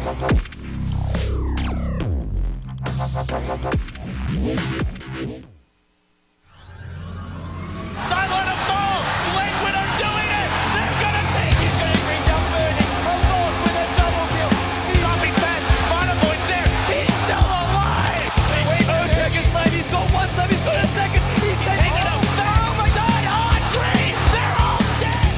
Silent of goal! Late winner doing it! They're gonna take it! He's gonna bring down Burning. Alone with a double kill. Dropping fast. Final points there. He's still alive! Wait, Oshek is late. He's got one sub. He's got a second. He's taking it. They're all died on three! They're all dead!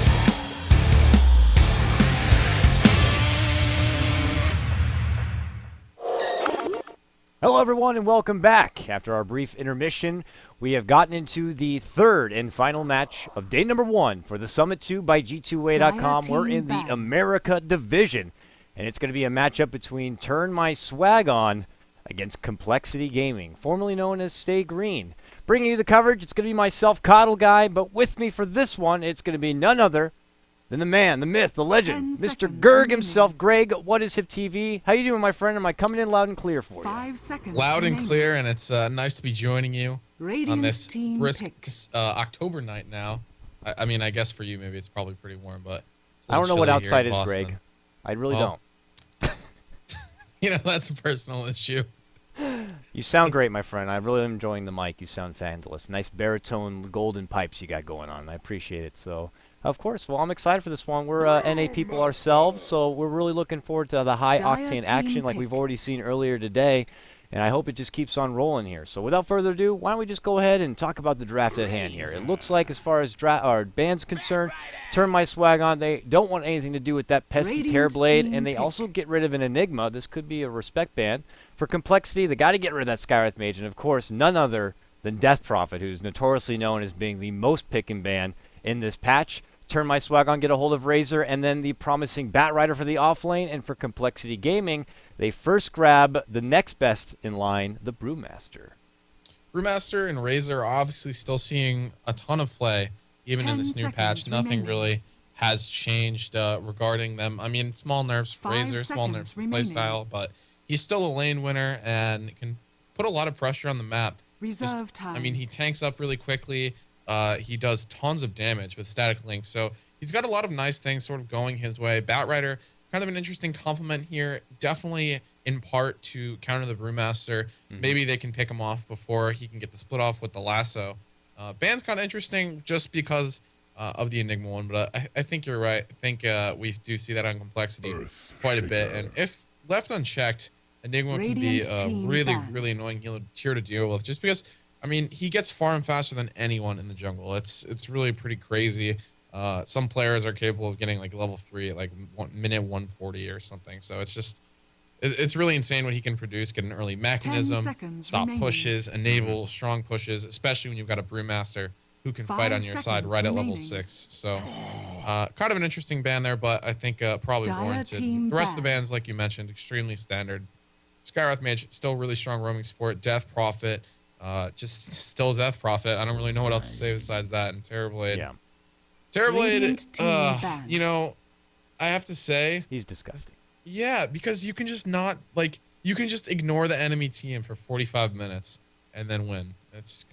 Hello, everyone, and welcome back. After our brief intermission, we have gotten into the third and final match of day number 1 for the Summit 2 by G2A.com. We're in the America Division, and it's going to be a matchup between Turn My Swag On against Complexity Gaming, formerly known as Stay Green. Bringing you the coverage, it's going to be myself, Coddle Guy, but with me for this one, it's going to be none other than the man, the myth, the legend, Mr. Gerg himself. Greg, what is HIP TV? How you doing, my friend? Am I coming in loud and clear for you? 5 seconds. Loud and remaining. clear, and it's nice to be joining you Radiant on this team brisk pick. October night now. I mean, I guess for you, maybe it's probably pretty warm, but it's a I don't know little what chilly here outside in is, Boston. Greg. I really Well, don't. You know, that's a personal issue. You sound great, my friend. I really am enjoying the mic. You sound fabulous. Nice baritone golden pipes you got going on. I appreciate it. So, of course, well, I'm excited for this one. We're NA people ourselves, so we're really looking forward to the high-octane action like we've already seen earlier today. And I hope it just keeps on rolling here. So without further ado, why don't we just go ahead and talk about the draft at hand here. It looks like as far as band's concerned, Turn My Swag On, they don't want anything to do with that pesky Radiant Terrorblade, team and they pick. also get rid of an Enigma. This could be a respect ban. For Complexity, they got to get rid of that Skywrath Mage, and of course, none other than Death Prophet, who's notoriously known as being the most pick-and ban in this patch. Turn My Swag On, get a hold of Razor, and then the promising Batrider for the offlane. And for Complexity Gaming, they first grab the next best in line, the Brewmaster. Brewmaster and Razor are obviously still seeing a ton of play, even in 10 this new seconds patch. Nothing remaining. really has changed regarding them. I mean, small nerfs for 5 Razor, small seconds nerfs for remaining. playstyle, but he's still a lane winner and can put a lot of pressure on the map. Reserve time. I mean, he tanks up really quickly. He does tons of damage with Static Link, so he's got a lot of nice things sort of going his way. Batrider, kind of an interesting compliment here, definitely in part to counter the Brewmaster. Maybe they can pick him off before he can get the split off with the lasso. Ban's kind of interesting just because of the Enigma one, but I think you're right. I think we do see that on Complexity quite a bit, and if left unchecked, Enigma can be Radiant a team really, ban. really annoying tier to deal with, just because, I mean, he gets far and faster than anyone in the jungle. It's really pretty crazy. Some players are capable of getting like level 3 at like minute 140 or something. So it's just, it's really insane what he can produce. Get an early mechanism, seconds stop remaining. pushes, enable strong pushes, especially when you've got a Brewmaster who can 5 fight on your side seconds right at level remaining. 6. So kind of an interesting ban there, but I think probably Dire warranted. team The rest of the ban. bans, like you mentioned, extremely standard. Skywrath Mage, still really strong roaming support. Death Prophet, just still Death Prophet. I don't really know what else to say besides that. And Terrorblade. Yeah, Terrorblade, Radiant team ban. you know, I have to say, he's disgusting. yeah, because you can just not, like, you can just ignore the enemy team for 45 minutes and then win. It's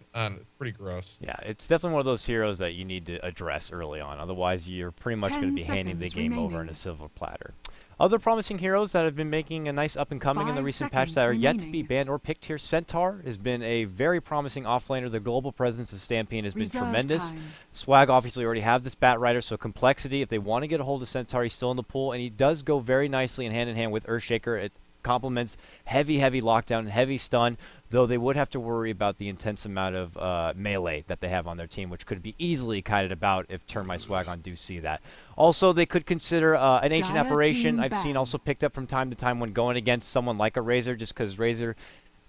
pretty gross. Yeah, it's definitely one of those heroes that you need to address early on. Otherwise, you're pretty much going to 10 be handing the seconds game over in remaining. a silver platter. Other promising heroes that have been making a nice up-and-coming in the 5 recent patch seconds that are yet to be remaining. banned or picked here. Centaur has been a very promising offlaner. The global presence of Stampede has been Reserve tremendous. time. Swag obviously already have this Batrider, so Complexity, if they want to get a hold of Centaur, he's still in the pool, and he does go very nicely in hand with Earthshaker. It complements heavy lockdown and heavy stun, though they would have to worry about the intense amount of melee that they have on their team, which could be easily kited about if Turn My Swag On do see that. Also, they could consider an Ancient Dire Apparition. team I've seen ban. also picked up from time to time when going against someone like a Razor, just because Razor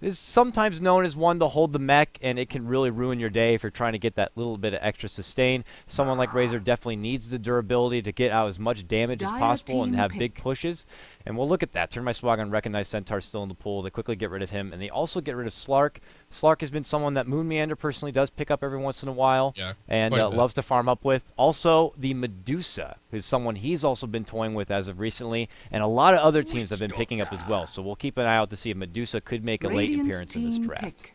is sometimes known as one to hold the mech, and it can really ruin your day if you're trying to get that little bit of extra sustain. Someone like Razor definitely needs the durability to get out as much damage as Dire possible and team have big pick. pushes. And we'll look at that. Turn My Swag On, recognize Centaur still in the pool. They quickly get rid of him, and they also get rid of Slark. Slark has been someone that Moon Meander personally does pick up every once in a while, Yeah, and quite a bit. loves to farm up with. Also, the Medusa, who's someone he's also been toying with as of recently, and a lot of other teams have been picking up as well. So we'll keep an eye out to see if Medusa could make a late Radiant appearance in this team draft. pick.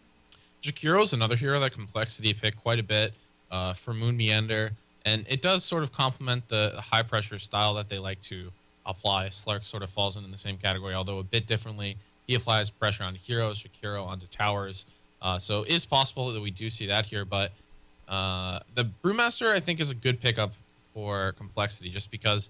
Jakiro's another hero that Complexity picked quite a bit for Moon Meander, and it does sort of complement the high pressure style that they like to apply. Slark sort of falls into the same category, although a bit differently. He applies pressure on heroes, Shakiro onto towers. So it is possible that we do see that here, but the Brewmaster, I think, is a good pickup for Complexity, just because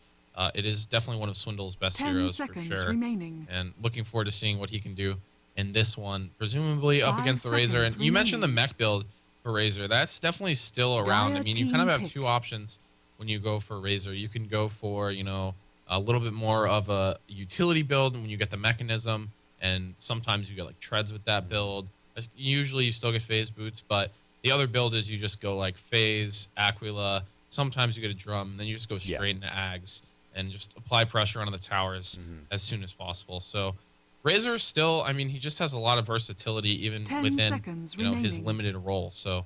it is definitely one of Swindle's best 10 heroes for seconds sure. remaining. And looking forward to seeing what he can do in this one, presumably up 5 against the Razor. And seconds you mentioned the remaining. mech build for Razor. That's definitely still around. I Dire mean, you team kind of have pick. two options when you go for Razor. You can go for, a little bit more of a utility build when you get the mechanism, and sometimes you get like treads with that build. Usually you still get phase boots, but the other build is you just go like phase, Aquila. Sometimes you get a drum, and then you just go straight into Ags and just apply pressure onto the towers as soon as possible. So Razor still, I mean, he just has a lot of versatility even 10 within seconds his remaining. limited role. So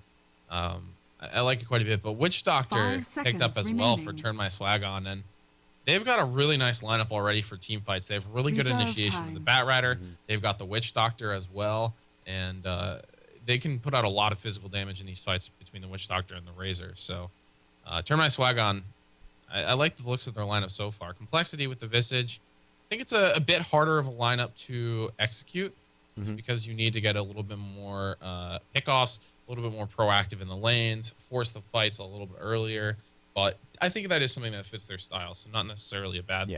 I like it quite a bit. But Witch Doctor 5 picked up seconds as well for remaining. Turn My Swag On, and they've got a really nice lineup already for team fights. They have really good Reserve initiation with the time. Bat Rider. They've got the Witch Doctor as well, and they can put out a lot of physical damage in these fights between the Witch Doctor and the Razor. So Turn My Swag On, I like the looks of their lineup so far. Complexity with the Visage, I think it's a bit harder of a lineup to execute, just because you need to get a little bit more pickoffs, a little bit more proactive in the lanes, force the fights a little bit earlier. But I think that is something that fits their style, so not necessarily a bad thing.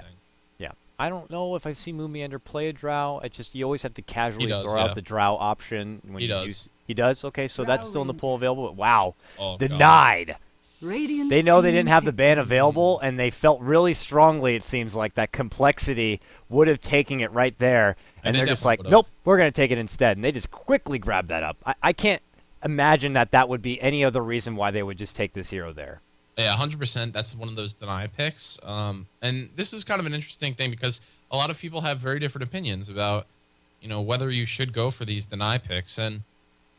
Yeah. I don't know if I've seen Moomiander play a Drow. It's just you always have to casually does, throw yeah. out the Drow option. When He you does. He does? Okay, so that's still in the pool available. Wow. Oh, God. Denied. Radiant They know they team didn't have the pick. ban available, and they felt really strongly, it seems like, that Complexity would have taken it right there. And they they're just definitely like, would've. nope, we're going to take it instead. And they just quickly grabbed that up. I can't imagine that would be any other reason why they would just take this hero there. Yeah, 100%. That's one of those deny picks. And this is kind of an interesting thing because a lot of people have very different opinions about, whether you should go for these deny picks. And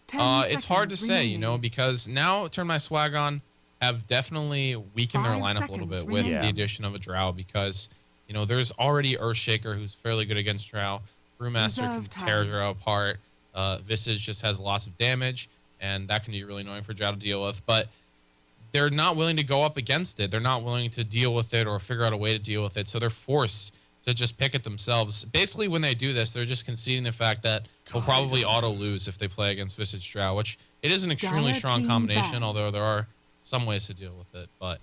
10 it's hard to seconds say, remaining. because now Turn My Swag On have definitely weakened their 5 lineup a little bit seconds with remaining. the addition of a Drow because, there's already Earthshaker who's fairly good against Drow. Brewmaster can Reserve tear time. Drow apart. Visage just has lots of damage, and that can be really annoying for Drow to deal with. But they're not willing to go up against it. They're not willing to deal with it or figure out a way to deal with it. So they're forced to just pick it themselves. Basically, when they do this, they're just conceding the fact that they'll probably auto lose if they play against Visage Drow, which it is an extremely Dire strong team combination, ban. although there are some ways to deal with it. But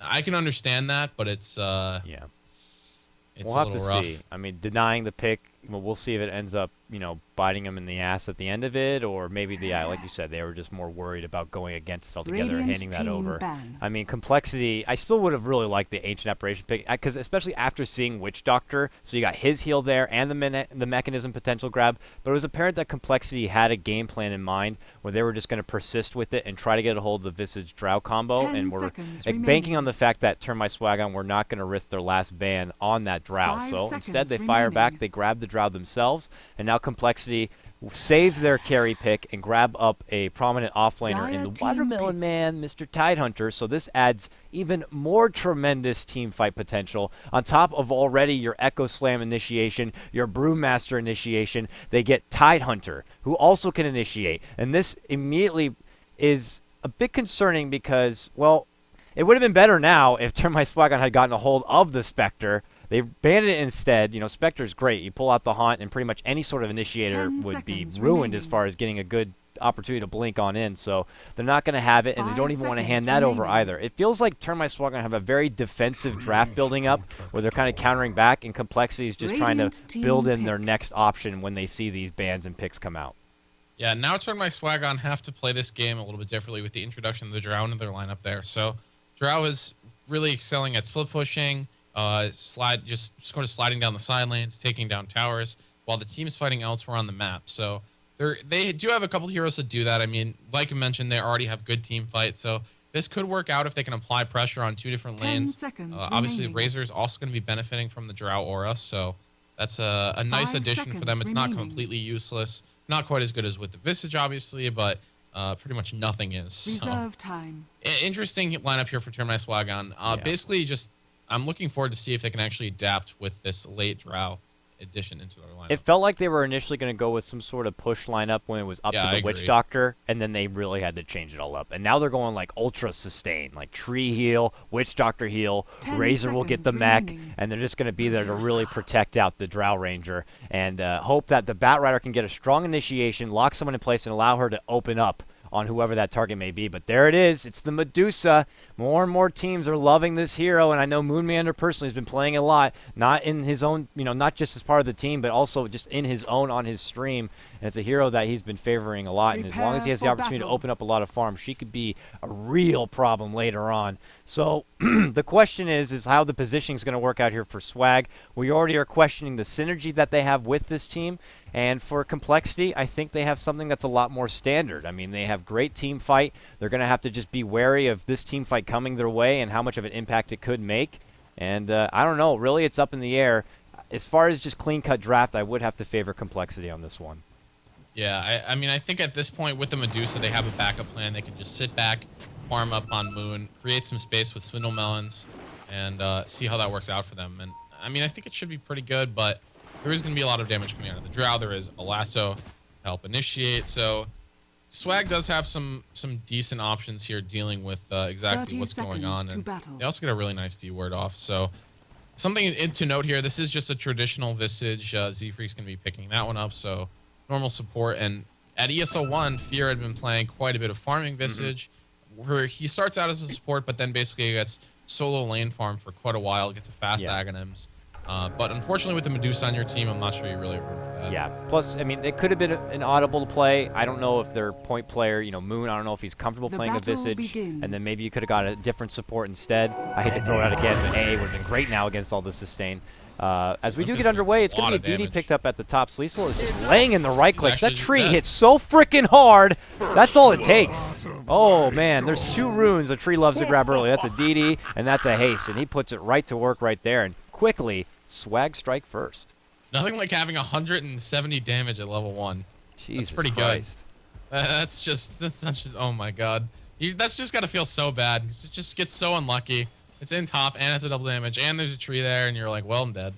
I can understand that, but it's Yeah. it's We'll a have to little rough. see. I mean, denying the pick, well, we'll see if it ends up, biting them in the ass at the end of it, or maybe like you said, they were just more worried about going against it altogether and Radiant handing that team over. ban. I mean, Complexity, I still would have really liked the Ancient Apparition pick, because especially after seeing Witch Doctor, so you got his heal there and the mechanism potential grab, but it was apparent that Complexity had a game plan in mind where they were just going to persist with it and try to get a hold of the Visage Drow combo, 10 and we're seconds banking remaining. on the fact that Turn My Swag On, we're not going to risk their last ban on that Drow. 5 So instead, seconds they fire back, remaining. they grab the Drow themselves, and now Complexity save their carry pick and grab up a prominent offlaner in Dire the team Watermelon pick. Man, Mr. Tidehunter. So this adds even more tremendous team fight potential on top of already your Echo Slam initiation, your Brewmaster initiation. They get Tidehunter, who also can initiate, and this immediately is a bit concerning because, well, it would have been better now if Turn My Swag On had gotten a hold of the Spectre. They banned it instead. Spectre's great. You pull out the Haunt, and pretty much any sort of initiator 10 would be seconds ruined as remaining. far as getting a good opportunity to blink on in. So they're not going to have it, and they 5 don't even want to seconds hand that over remaining. either. It feels like Turn My Swag On have a very defensive draft building up, where they're kind of countering back, and Complexity is just trying to Radiant team build in their pick. next option when they see these bans and picks come out. Yeah, now Turn My Swag On have to play this game a little bit differently with the introduction of the Drow into their lineup there. So Drow is really excelling at split pushing, just sort of sliding down the side lanes, taking down towers, while the team is fighting elsewhere on the map. So they do have a couple heroes that do that. I mean, like I mentioned, they already have good team fights. So this could work out if they can apply pressure on two different 10 lanes. seconds Obviously, remaining. Razor is also going to be benefiting from the Drow aura. So that's a nice 5 addition for them. seconds It's not remaining. completely useless. Not quite as good as with the Visage, obviously, but pretty much nothing is. So. Reserve time. Interesting lineup here for Turn My Swag On. Yeah. Basically, just I'm looking forward to see if they can actually adapt with this late Drow addition into their lineup. It felt like they were initially going to go with some sort of push lineup when it was up Yeah, to I the Witch agree. Doctor, and then they really had to change it all up. And now they're going like ultra sustain, like Tree heal, Witch Doctor heal, 10 Razor will get the seconds mech, remaining. and they're just going to be there to really protect out the Drow Ranger and hope that the Batrider can get a strong initiation, lock someone in place, and allow her to open up on whoever that target may be. But there it is. It's the Medusa. More and more teams are loving this hero, and I know Moonmander personally has been playing a lot, not in his own, not just as part of the team, but also just in his own on his stream. And it's a hero that he's been favoring a lot. And as long as he has the Prepare for opportunity to battle. open up a lot of farms, she could be a real problem later on. So the question is how the positioning is going to work out here for Swag. We already are questioning the synergy that they have with this team. And for Complexity, I think they have something that's a lot more standard. I mean, they have great team fight. They're going to have to just be wary of this team fight coming their way and how much of an impact it could make. And I don't know. Really, it's up in the air. As far as just clean-cut draft, I would have to favor Complexity on this one. Yeah, I mean, I think at this point with the Medusa, they have a backup plan. They can just sit back, farm up on Moon, create some space with Swindle Melons, and see how that works out for them. And I mean, I think it should be pretty good, but there is going to be a lot of damage coming out of the Drow. There is a Lasso to help initiate. So Swag does have some decent options here dealing with exactly 30 what's going seconds on. to And battle. they also get a really nice D-word off. So something to note here, this is just a traditional Visage. Z-Freak's going to be picking that one up. So normal support. And at ESO 1, Fear had been playing quite a bit of farming Visage, where he starts out as a support, but then basically gets solo lane farm for quite a while, gets a fast Aghanims. But unfortunately, with the Medusa on your team, I'm not sure you really have room for that. Yeah. Plus, I mean, it could have been an audible to play. I don't know if their point player, Moon, I don't know if he's comfortable The playing a battle Visage. begins. And then maybe you could have got a different support instead. I hate to throw it out again, but A would have been great now against all the sustain. As we do Memphis get underway, gets it's a going to lot be a of DD damage. picked up at the top. Sleesel is just laying in the right clicks. That actually just tree dead. hits so freaking hard. That's all it takes. Oh, man. There's 2 runes a tree loves to grab early. That's a DD, and that's a haste. And he puts it right to work right there. And quickly, Swag strike first. Nothing like having 170 damage at level 1. Jesus pretty good. Christ. That's such. Oh my god. That's just got to feel so bad. It just gets so unlucky. It's in top and it's a double damage and there's a tree there and you're like, well, I'm dead.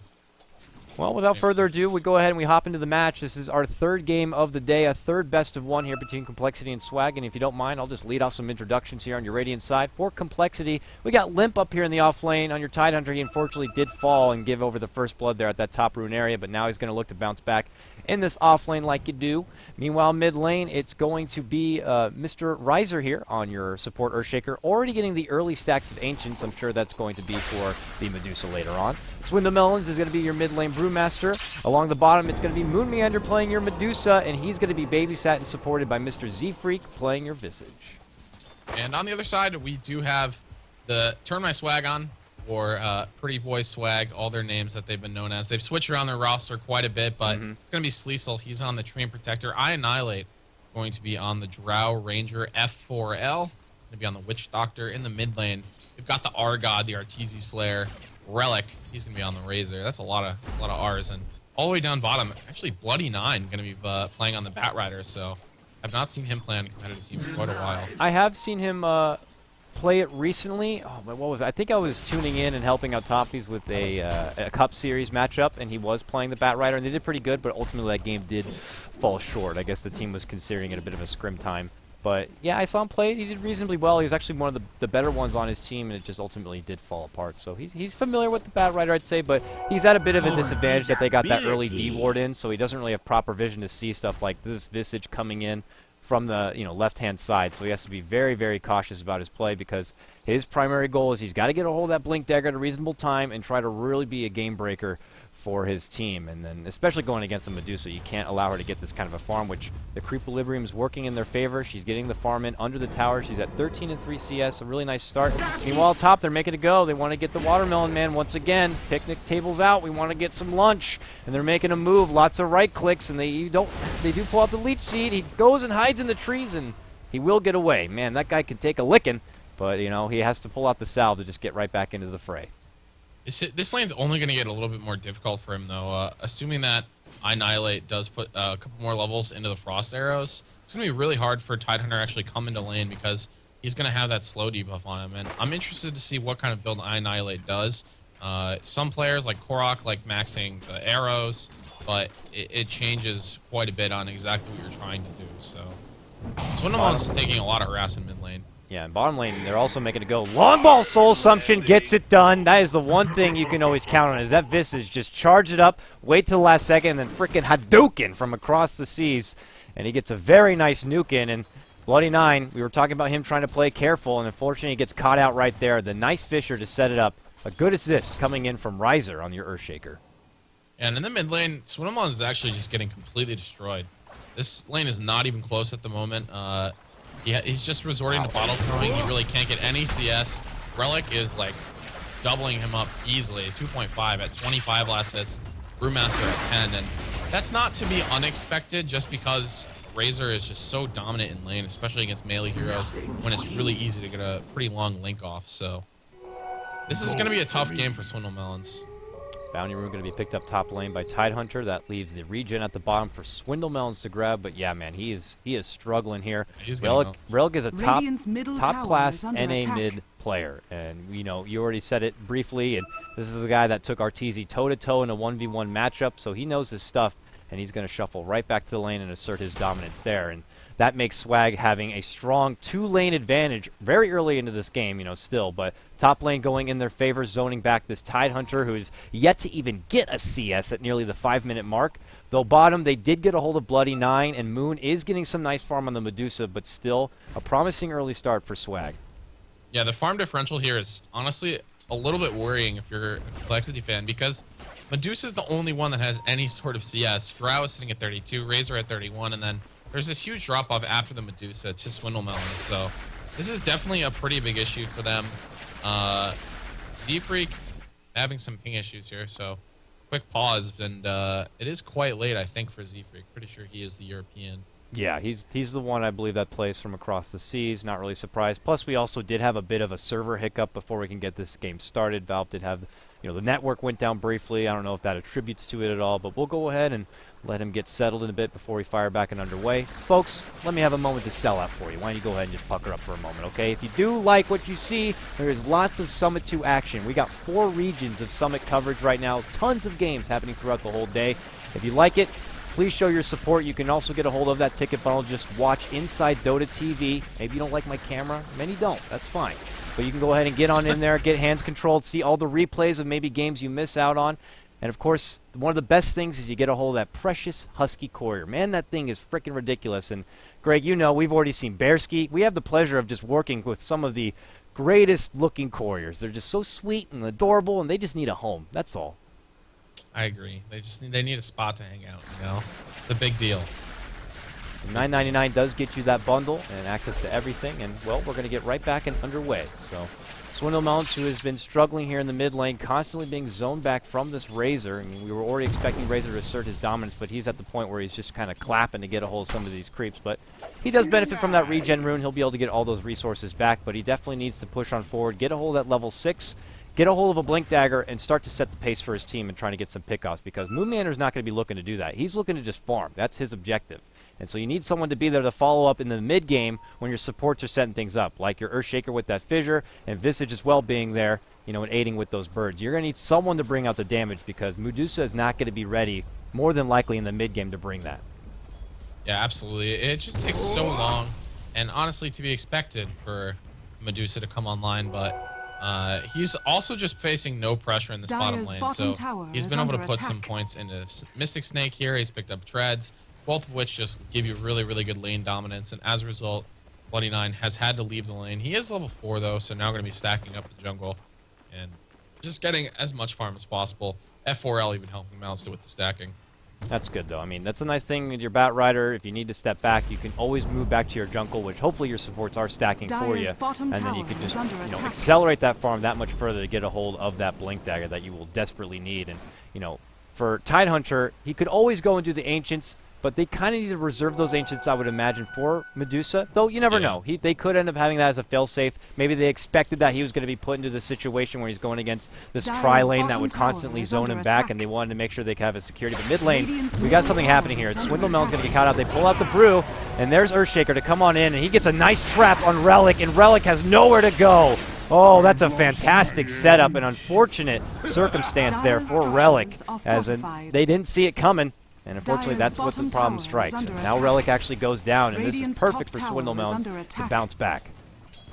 Well, without further ado, we go ahead and we hop into the match. This is our 3rd game of the day, a 3rd best of 1 here between Complexity and Swag. And if you don't mind, I'll just lead off some introductions here on your Radiant side. For Complexity, we got Limp up here in the off lane. On your Tidehunter, he unfortunately did fall and give over the first blood there at that top rune area, but now he's going to look to bounce back in this off lane like you do. Meanwhile, mid lane, it's going to be Mr. Riser here on your support Earthshaker, already getting the early stacks of Ancients. I'm sure that's going to be for the Medusa later on. Swindle Melons is going to be your mid lane Brewmaster. Along the bottom, it's going to be Moon Meander playing your Medusa, and he's going to be babysat and supported by Mr. Z-Freak playing your Visage. And on the other side, we do have the Turn My Swag On, or Pretty Boy Swag, all their names that they've been known as. They've switched around their roster quite a bit, but it's going to be Sleesel. He's on the Treant Protector. I Annihilate going to be on the Drow Ranger F4L. Going to be on the Witch Doctor in the mid lane. We've got the R-God, the Arteezy Slayer. Relic, he's going to be on the Razor. That's a lot of R's. And all the way down bottom, actually Bloody Nine going to be playing on the Batrider, so I've not seen him play on a competitive team for quite a while. I have seen him play it recently. Oh, but what was it? I think I was tuning in and helping out Toffees with a Cup Series matchup, and he was playing the Batrider, and they did pretty good, but ultimately that game did fall short. I guess the team was considering it a bit of a scrim time. But, yeah, I saw him play it. He did reasonably well. He was actually one of the better ones on his team, and it just ultimately did fall apart. So he's familiar with the Batrider, I'd say, but he's at a bit of a disadvantage that they got that early D-ward in, so he doesn't really have proper vision to see stuff like this Visage coming in from the left-hand side. So he has to be very, very cautious about his play because his primary goal is he's got to get a hold of that Blink Dagger at a reasonable time and try to really be a game breaker for his team. And then especially going against the Medusa, you can't allow her to get this kind of a farm, which the Creequilibrium is working in their favor. She's getting the farm in under the tower. She's at 13 and 3 CS, a really nice start. Meanwhile, top, they're making it go. They want to get the Watermelon Man once again. Picnic tables out. We want to get some lunch. And they're making a move. Lots of right clicks, and they do pull out the Leech Seed. He goes and hides in the trees, and he will get away. Man, that guy can take a licking, but, he has to pull out the salve to just get right back into the fray. This lane's only going to get a little bit more difficult for him, though. Assuming that Annihilate does put a couple more levels into the Frost Arrows, it's going to be really hard for Tidehunter to actually come into lane because he's going to have that slow debuff on him. And I'm interested to see what kind of build Annihilate does. Some players like Korok like maxing the arrows, but it changes quite a bit on exactly what you're trying to do. So Swindlemon's taking a lot of harass in mid lane. Yeah, in bottom lane, they're also making it go. Long ball soul assumption gets it done. That is the one thing you can always count on, is that Visage just charge it up, wait till the last second, and then freaking Hadouken from across the seas. And he gets a very nice nuke in. And Bloody Nine, we were talking about him trying to play careful, and unfortunately he gets caught out right there. The nice Fisher to set it up. A good assist coming in from Riser on your Earthshaker. And in the mid lane, Swindlemon is actually just getting completely destroyed. This lane is not even close at the moment. He's just resorting to bottle throwing. He really can't get any CS. Relic is like doubling him up easily. 2.5 at 25 last hits. Brewmaster at 10. And that's not to be unexpected just because Razor is just so dominant in lane, especially against melee heroes when it's really easy to get a pretty long link off. So this is going to be a tough game for Swindlemelons. Bounty Rune going to be picked up top lane by Tidehunter. That leaves the regen at the bottom for Swindlemelons to grab. But yeah, man, he is struggling here. Relic is a Radiant's middle top tower class is under NA attack. mid player, and you already said it briefly. And this is a guy that took Arteezy toe to toe in a 1v1 matchup, so he knows his stuff. And he's going to shuffle right back to the lane and assert his dominance there. And that makes Swag having a strong 2-lane advantage very early into this game, still. But top lane going in their favor, zoning back this Tidehunter, who is yet to even get a CS at nearly the 5-minute mark. Though bottom, they did get a hold of Bloody Nine, and Moon is getting some nice farm on the Medusa, but still a promising early start for Swag. Yeah, the farm differential here is honestly a little bit worrying if you're a Complexity fan, because Medusa's the only one that has any sort of CS. Drow is sitting at 32, Razor at 31, and then there's this huge drop-off after the Medusa to Swindlemelons. So this is definitely a pretty big issue for them. Z-Freak having some ping issues here, so quick pause, and it is quite late, I think, for Z-Freak. Pretty sure he is the European. Yeah, he's the one, I believe, that plays from across the seas. Not really surprised. Plus, we also did have a bit of a server hiccup before we can get this game started. Valve did have, the network went down briefly. I don't know if that attributes to it at all, but we'll go ahead and let him get settled in a bit before we fire back and underway. Folks, let me have a moment to sell out for you. Why don't you go ahead and just pucker up for a moment, okay? If you do like what you see, there is lots of Summit 2 action. We got 4 regions of Summit coverage right now. Tons of games happening throughout the whole day. If you like it, please show your support. You can also get a hold of that ticket bundle. Just watch Inside Dota TV. Maybe you don't like my camera. Many don't. That's fine. But you can go ahead and get on in there, get hands controlled, see all the replays of maybe games you miss out on. And, of course, one of the best things is you get a hold of that precious Husky Courier. Man, that thing is freaking ridiculous. And, Greg, we've already seen Bearski. We have the pleasure of just working with some of the greatest-looking couriers. They're just so sweet and adorable, and they just need a home. That's all. I agree. They need a spot to hang out, It's a big deal. $9.99 does get you that bundle and access to everything, and, well, we're going to get right back and underway. So, Swindlemelons, who has been struggling here in the mid lane, constantly being zoned back from this Razor. I mean, we were already expecting Razor to assert his dominance, but he's at the point where he's just kind of clapping to get a hold of some of these creeps. But he does benefit from that regen rune. He'll be able to get all those resources back, but he definitely needs to push on forward, get a hold of that level 6, get a hold of a Blink Dagger, and start to set the pace for his team and trying to get some pickoffs, because Moonmander's not going to be looking to do that. He's looking to just farm. That's his objective. And so you need someone to be there to follow up in the mid-game when your supports are setting things up, like your Earthshaker with that Fissure, and Visage as well being there, and aiding with those birds. You're going to need someone to bring out the damage, because Medusa is not going to be ready, more than likely, in the mid-game to bring that. Yeah, absolutely. It just takes so long, and honestly, to be expected for Medusa to come online, but he's also just facing no pressure in this bottom lane, so he's been able to put some points into Mystic Snake here. He's picked up Treads, both of which just give you really, really good lane dominance, and as a result, Bloody Nine has had to leave the lane. He is level 4, though, so now going to be stacking up the jungle and just getting as much farm as possible. F4L even helping him out with the stacking. That's good, though. I mean, that's a nice thing with your Bat Rider. If you need to step back, you can always move back to your jungle, which hopefully your supports are stacking for you. And then you can just accelerate that farm that much further to get a hold of that Blink Dagger that you will desperately need. And, for Tidehunter, he could always go and do the Ancients, but they kind of need to reserve those Ancients, I would imagine, for Medusa. Though you never know. They could end up having that as a failsafe. Maybe they expected that he was going to be put into the situation where he's going against this tri-lane that would constantly zone him back, and they wanted to make sure they could have his security. But mid lane, we got something happening here. Swindlemelon's going to get caught out. They pull out the Brew, and there's Earthshaker to come on in, and he gets a nice trap on Relic, and Relic has nowhere to go. Oh, that's a fantastic setup, an unfortunate circumstance there for Relic, as they didn't see it coming, and unfortunately that's what the problem strikes. And now Relic actually goes down, and this is perfect for Swindlemelons to bounce back.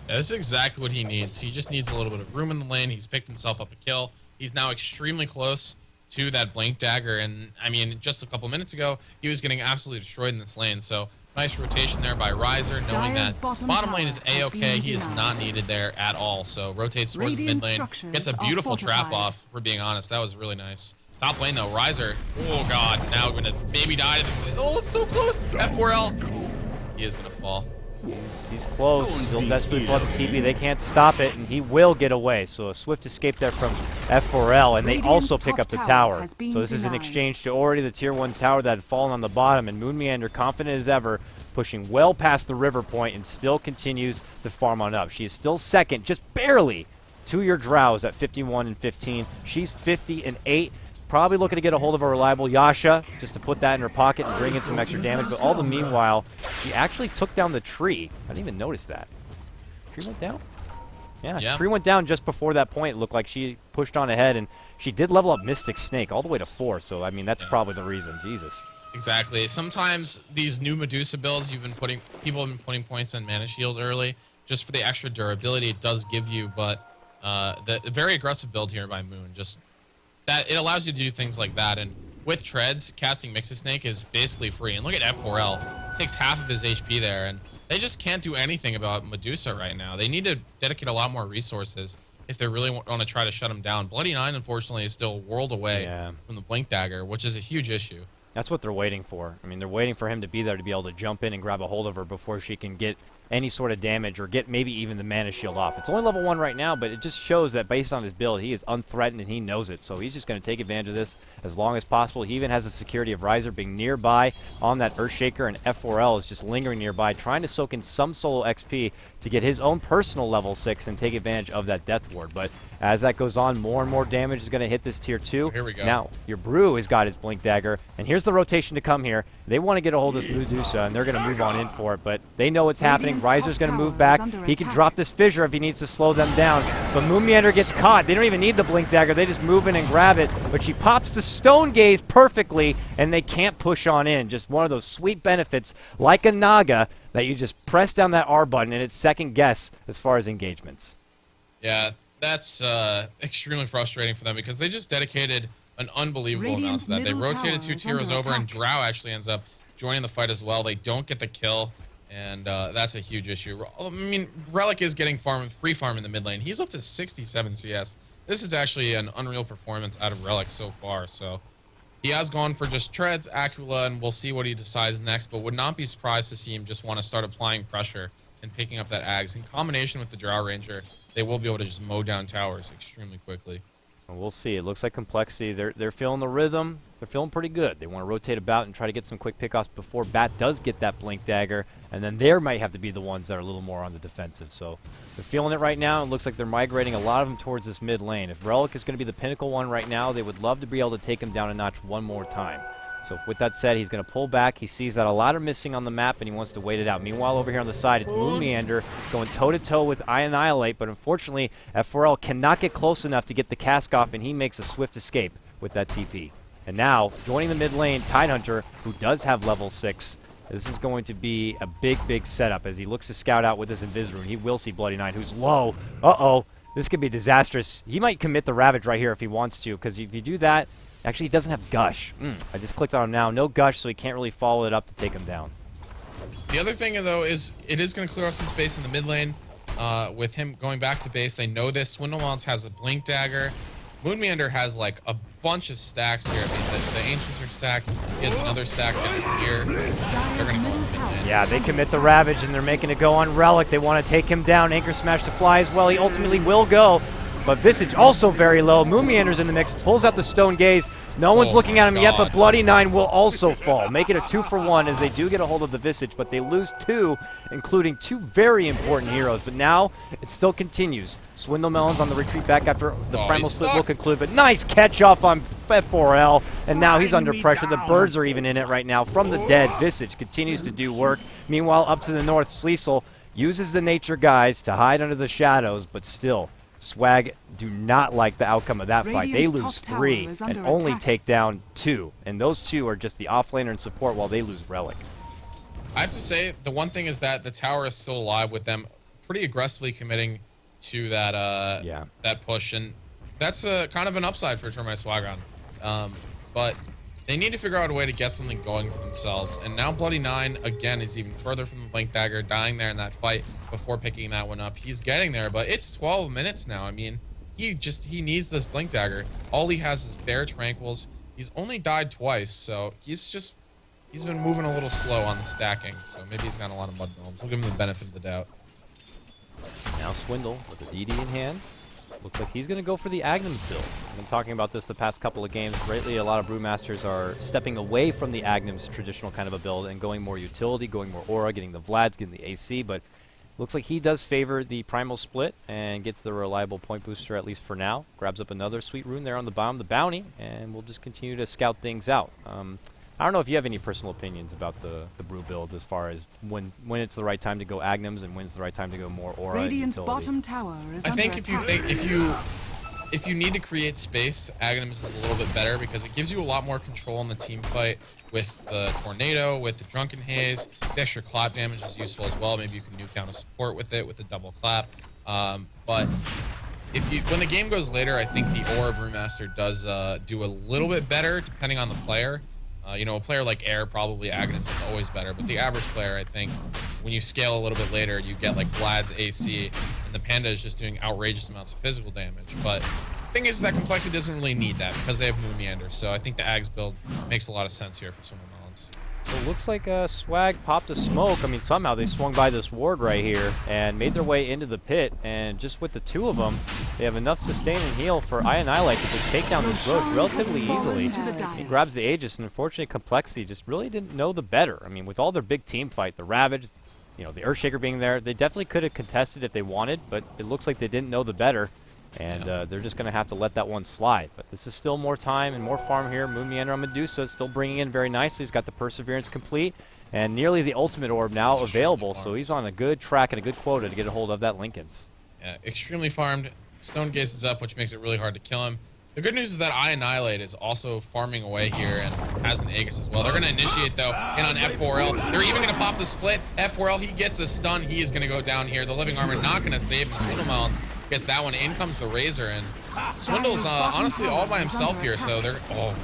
Yeah, this is exactly what he needs. He just needs a little bit of room in the lane. He's picked himself up a kill. He's now extremely close to that Blink Dagger, and I mean, just a couple minutes ago, he was getting absolutely destroyed in this lane, so nice rotation there by Riser, knowing that bottom lane is A-okay. He is not needed there at all, so rotates towards the mid lane. Gets a beautiful trap off, for being honest. That was really nice. Top lane, though, Riser. Oh, God. Now we're going to maybe die. Oh, it's so close. F4L. He is going to fall. He's close. Still desperately for the TP. They can't stop it, and he will get away. So a swift escape there from F4L, and they also pick up the tower. So this is an exchange to already the tier 1 tower that had fallen on the bottom, and Moon Meander, confident as ever, pushing well past the river point and still continues to farm on up. She is still second, just barely, to your Drows at 51 and 15. She's 50 and 8. Probably looking to get a hold of a reliable Yasha just to put that in her pocket and bring in some extra damage. But all the meanwhile, she actually took down the tree. I didn't even notice that. Tree went down? Yeah, tree went down just before that point. It looked like she pushed on ahead, and she did level up Mystic Snake all the way to 4. So, I mean, that's probably the reason. Jesus. Exactly. Sometimes these new Medusa builds, people have been putting points on Mana Shield early just for the extra durability it does give you. But the very aggressive build here by Moon, just that it allows you to do things like that. And with treads, casting Mixed Snake is basically free. And look at F4L. Takes half of his HP there. And they just can't do anything about Medusa right now. They need to dedicate a lot more resources if they really want to try to shut him down. Bloody Nine, unfortunately, is still a world away from the Blink Dagger, which is a huge issue. That's what they're waiting for. I mean, they're waiting for him to be there to be able to jump in and grab a hold of her before she can get any sort of damage or get maybe even the Mana Shield off. It's only level 1 right now, but it just shows that based on his build, he is unthreatened and he knows it. So he's just going to take advantage of this as long as possible. He even has the security of Riser being nearby on that Earthshaker, and F4L is just lingering nearby, trying to soak in some solo XP to get his own personal level 6 and take advantage of that Death Ward. But as that goes on, more and more damage is going to hit this tier 2. Here we go. Now, your Brew has got his Blink Dagger, and here's the rotation to come here. They want to get a hold of this Medusa, and they're going to move on in for it, but they know what's happening. Riser's going to move back. He can drop this Fissure if he needs to slow them down, but Moon Meander gets caught. They don't even need the Blink Dagger. They just move in and grab it, but she pops the Stone Gaze perfectly, and they can't push on in. Just one of those sweet benefits, like a Naga, that you just press down that R button, and it's second guess as far as engagements. Yeah, that's extremely frustrating for them because they just dedicated an unbelievable amount to that. They rotated 2 tiers over, and Drow actually ends up joining the fight as well. They don't get the kill, and that's a huge issue. I mean, Relic is getting free farm in the mid lane. He's up to 67 CS. This is actually an unreal performance out of Relic so far. So he has gone for just treads, Aquila, and we'll see what he decides next, but would not be surprised to see him just want to start applying pressure and picking up that Ags. In combination with the Drow Ranger, they will be able to just mow down towers extremely quickly. Well, we'll see. It looks like Complexity, they're feeling the rhythm. They're feeling pretty good. They want to rotate about and try to get some quick pickoffs before Bat does get that Blink Dagger, and then they might have to be the ones that are a little more on the defensive. So they're feeling it right now. It looks like they're migrating a lot of them towards this mid lane. If Relic is going to be the pinnacle one right now, they would love to be able to take him down a notch one more time. So with that said, he's going to pull back. He sees that a lot are missing on the map, and he wants to wait it out. Meanwhile, over here on the side, it's Moon Meander going toe-to-toe with Annihilate, but unfortunately, F4L cannot get close enough to get the cask off, and he makes a swift escape with that TP. And now, joining the mid lane, Tidehunter, who does have level 6. This is going to be a big, big setup as he looks to scout out with his Invis-Rune. He will see Bloody Nine, who's low. Uh-oh. This could be disastrous. He might commit the Ravage right here if he wants to, because if you do that, actually, he doesn't have Gush. I just clicked on him now. No Gush, so he can't really follow it up to take him down. The other thing, though, is it is going to clear off some space in the mid lane. With him going back to base, they know this. Swindlemelons has a Blink Dagger. Moon Meander has, like, a bunch of stacks here. I mean, the Ancients are stacked. He has another stack down here. They're going to go on the mid lane. Yeah, they commit to Ravage, and they're making it go on Relic. They want to take him down. Anchor Smash to fly as well. He ultimately will go. But Visage also very low. Moon Meander's in the mix, pulls out the Stone Gaze. No one's looking at him yet, but Bloody Nine will also fall. Make it a 2-for-1 as they do get a hold of the Visage, but they lose 2, including 2 very important heroes. But now it still continues. Swindlemelons on the retreat back after the Primal Slit will conclude, but nice catch off on F4L, and now he's under pressure. The birds are even in it right now. From the dead, Visage continues to do work. Meanwhile, up to the north, Sleesel, uses the nature guys to hide under the shadows, but still, Swag do not like the outcome of that fight. They Radiant's lose top tower 3 is and under only attack. take down 2. And those 2 are just the offlaner and support while they lose Relic. I have to say, the one thing is that the tower is still alive with them pretty aggressively committing to that that push, and that's kind of an upside for Termite Swagon. But they need to figure out a way to get something going for themselves. And now Bloody Nine, again, is even further from the Blink Dagger, dying there in that fight before picking that one up. He's getting there, but it's 12 minutes now. I mean, he needs this Blink Dagger. All he has is bare Tranquils. He's only died twice, so he's been moving a little slow on the stacking. So maybe he's got a lot of mud gnomes. We'll give him the benefit of the doubt. Now Swindle with the DD in hand. Looks like he's going to go for the Aghanim's build. I've been talking about this the past couple of games. Lately, a lot of Brewmasters are stepping away from the Aghanim's traditional kind of a build and going more utility, going more aura, getting the Vlads, getting the AC, but looks like he does favor the Primal Split and gets the reliable point booster, at least for now. Grabs up another sweet rune there on the bottom, the Bounty, and we'll just continue to scout things out. I don't know if you have any personal opinions about the Brew build as far as when it's the right time to go Aghanims and when's the right time to go more aura and Radiant's utility. bottom tower is I under think attack. if you need to create space, Aghanims is a little bit better because it gives you a lot more control in the team fight with the Tornado, with the Drunken Haze. The extra clap damage is useful as well. Maybe you can nuke down a support with it with the double clap. But when the game goes later, I think the Aura Brewmaster does do a little bit better depending on the player. A player like Air, probably Aghanim is always better, but the average player, I think, when you scale a little bit later, you get like Vlad's AC, and the Panda is just doing outrageous amounts of physical damage. But the thing is that Complexity doesn't really need that because they have Moon Meander, so I think the Ags build makes a lot of sense here for Swindle Melons. So it looks like Swag popped a smoke. I mean, somehow they swung by this ward right here and made their way into the pit. And just with the 2 of them, they have enough sustain and heal for Ionilite to just take down this Roach relatively easily. He grabs the Aegis, and unfortunately, Complexity just really didn't know the better. I mean, with all their big team fight, the Ravage, the Earthshaker being there, they definitely could have contested if they wanted, but it looks like they didn't know the better. And they're just going to have to let that one slide. But this is still more time and more farm here. Moon Meander on Medusa is still bringing in very nicely. He's got the Perseverance complete and nearly the Ultimate Orb now available. So he's on a good track and a good quota to get a hold of that Linken's. Yeah, extremely farmed. Stone Gaze is up, which makes it really hard to kill him. The good news is that Annihilate is also farming away here and has an Aegis as well. They're going to initiate, though, in on F4L. They're even going to pop the split. F4L, he gets the stun. He is going to go down here. The Living Armor not going to save him. Swindle Melons gets that one. In comes the Razor, and Swindle's honestly all by himself here, so they're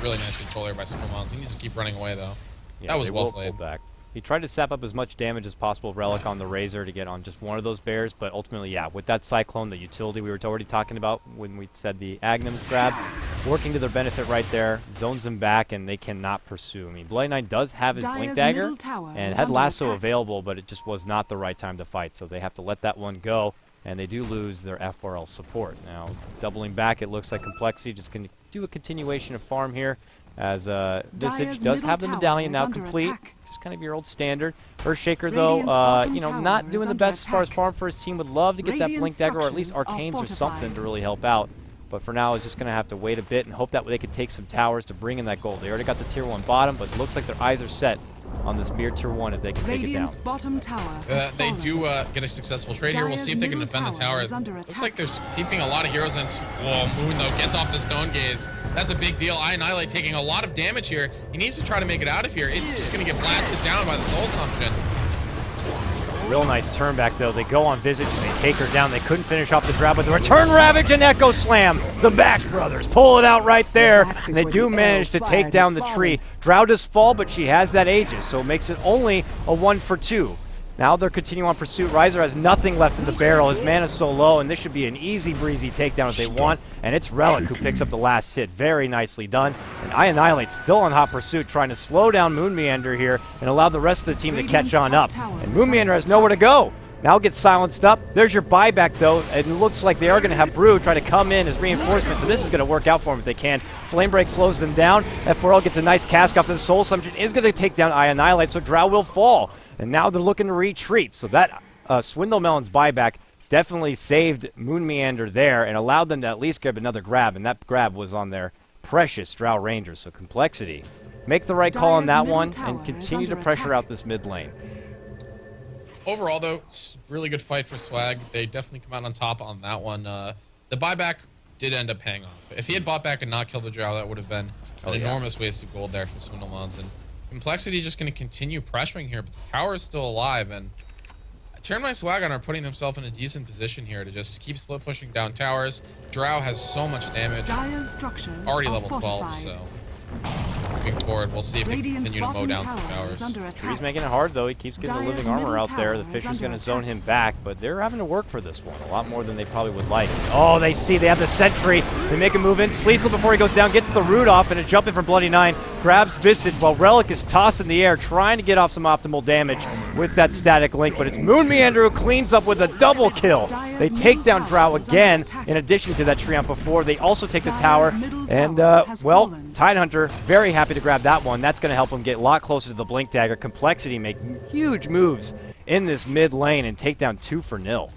really nice control here by Swindle Melons. He needs to keep running away, though. Yeah, that was they well will played. pull back. He tried to sap up as much damage as possible with Relic on the Razor to get on just one of those bears, but ultimately, yeah, with that Cyclone, the utility we were already talking about when we said the Aghanims grab, working to their benefit right there, zones them back, and they cannot pursue. I mean, Bloody Knight does have his Blink Dire's Dagger middle tower and is had under Lasso attack. available, but it just was not the right time to fight, so they have to let that one go, and they do lose their F4L support. Now, doubling back, it looks like Complexity just going to do a continuation of farm here, as Visage Dire's does middle have the tower medallion is now under complete. attack. Just kind of your old standard. Earthshaker, though, Radiant's bottom tower not is doing the under best as far as attack. farm for his team. Would love to get that Radiant Blink Dagger or at least structures are Arcanes or something fortified. to really help out. But for now, it's just going to have to wait a bit and hope that they can take some towers to bring in that gold. They already got the tier 1 bottom, but it looks like their eyes are set on this mere tier 1 if they can take it down. Radiant's bottom tower has They fallen. do get a successful trade here. We'll see if they can Dire's defend the middle tower. tower is under Looks attack. like they're keeping a lot of heroes in. Whoa, Moon, though, gets off the Stone Gaze. That's a big deal. Annihilate taking a lot of damage here. He needs to try to make it out of here. Is he just going to get blasted down by the Soul Assumption? Real nice turn back, though. They go on Visage and they take her down. They couldn't finish off the grab with the return Ravage and Echo Slam. The Bash Brothers pull it out right there, and they do manage to take down the tree. Drow does fall, but she has that Aegis, so it makes it only a 1 for 2. Now they're continuing on pursuit. Riser has nothing left in the barrel. His mana's so low, and this should be an easy breezy takedown if they want. And it's Relic who picks up the last hit. Very nicely done. And Annihilate still on hot pursuit, trying to slow down Moon Meander here and allow the rest of the team to catch on up. And Moon Meander has nowhere to go. Now gets silenced up. There's your buyback, though. It looks like they are going to have Brew try to come in as reinforcement, so this is going to work out for them if they can. Flame Break slows them down. F4L gets a nice cast off the Soul Assumption. Is going to take down Annihilate, so Drow will fall. And now they're looking to retreat. So that Swindle Melon's buyback definitely saved Moon Meander there and allowed them to at least grab another grab. And that grab was on their precious Drow Rangers. So Complexity, make the right call on Dire's that middle one tower and is continue to under pressure attack. out this mid lane. Overall, though, it's a really good fight for Swag. They definitely come out on top on that one. The buyback did end up paying off. If he had bought back and not killed the Drow, that would have been an enormous waste of gold there from Swindlelands. And Complexity just going to continue pressuring here, but the tower is still alive. And Turned My Swagon are putting themselves in a decent position here to just keep split pushing down towers. Drow has so much damage. Dire's structures Already are level 12, fortified. so moving forward, we'll see if they Radiant's continue to mow bottom down some tower towers. is under Tree's attack. making it hard, though. He keeps getting the Dire's living armor middle out there. tower The is Fisher's under going to zone attack. him back, but they're having to work for this one a lot more than they probably would like. Oh, they see. They have the sentry. They make a move in. Sleesel, before he goes down, gets the root off, and a jump in from Bloody Nine. Grabs Visage while Relic is tossed in the air, trying to get off some optimal damage with that static link, but it's Moon Meander who cleans up with a double kill. They take down Drow again, in addition to that Treant before. They also take the tower, and, well, Tidehunter, very happy to grab that one. That's going to help him get a lot closer to the Blink Dagger. Complexity make huge moves in this mid lane and take down 2-0.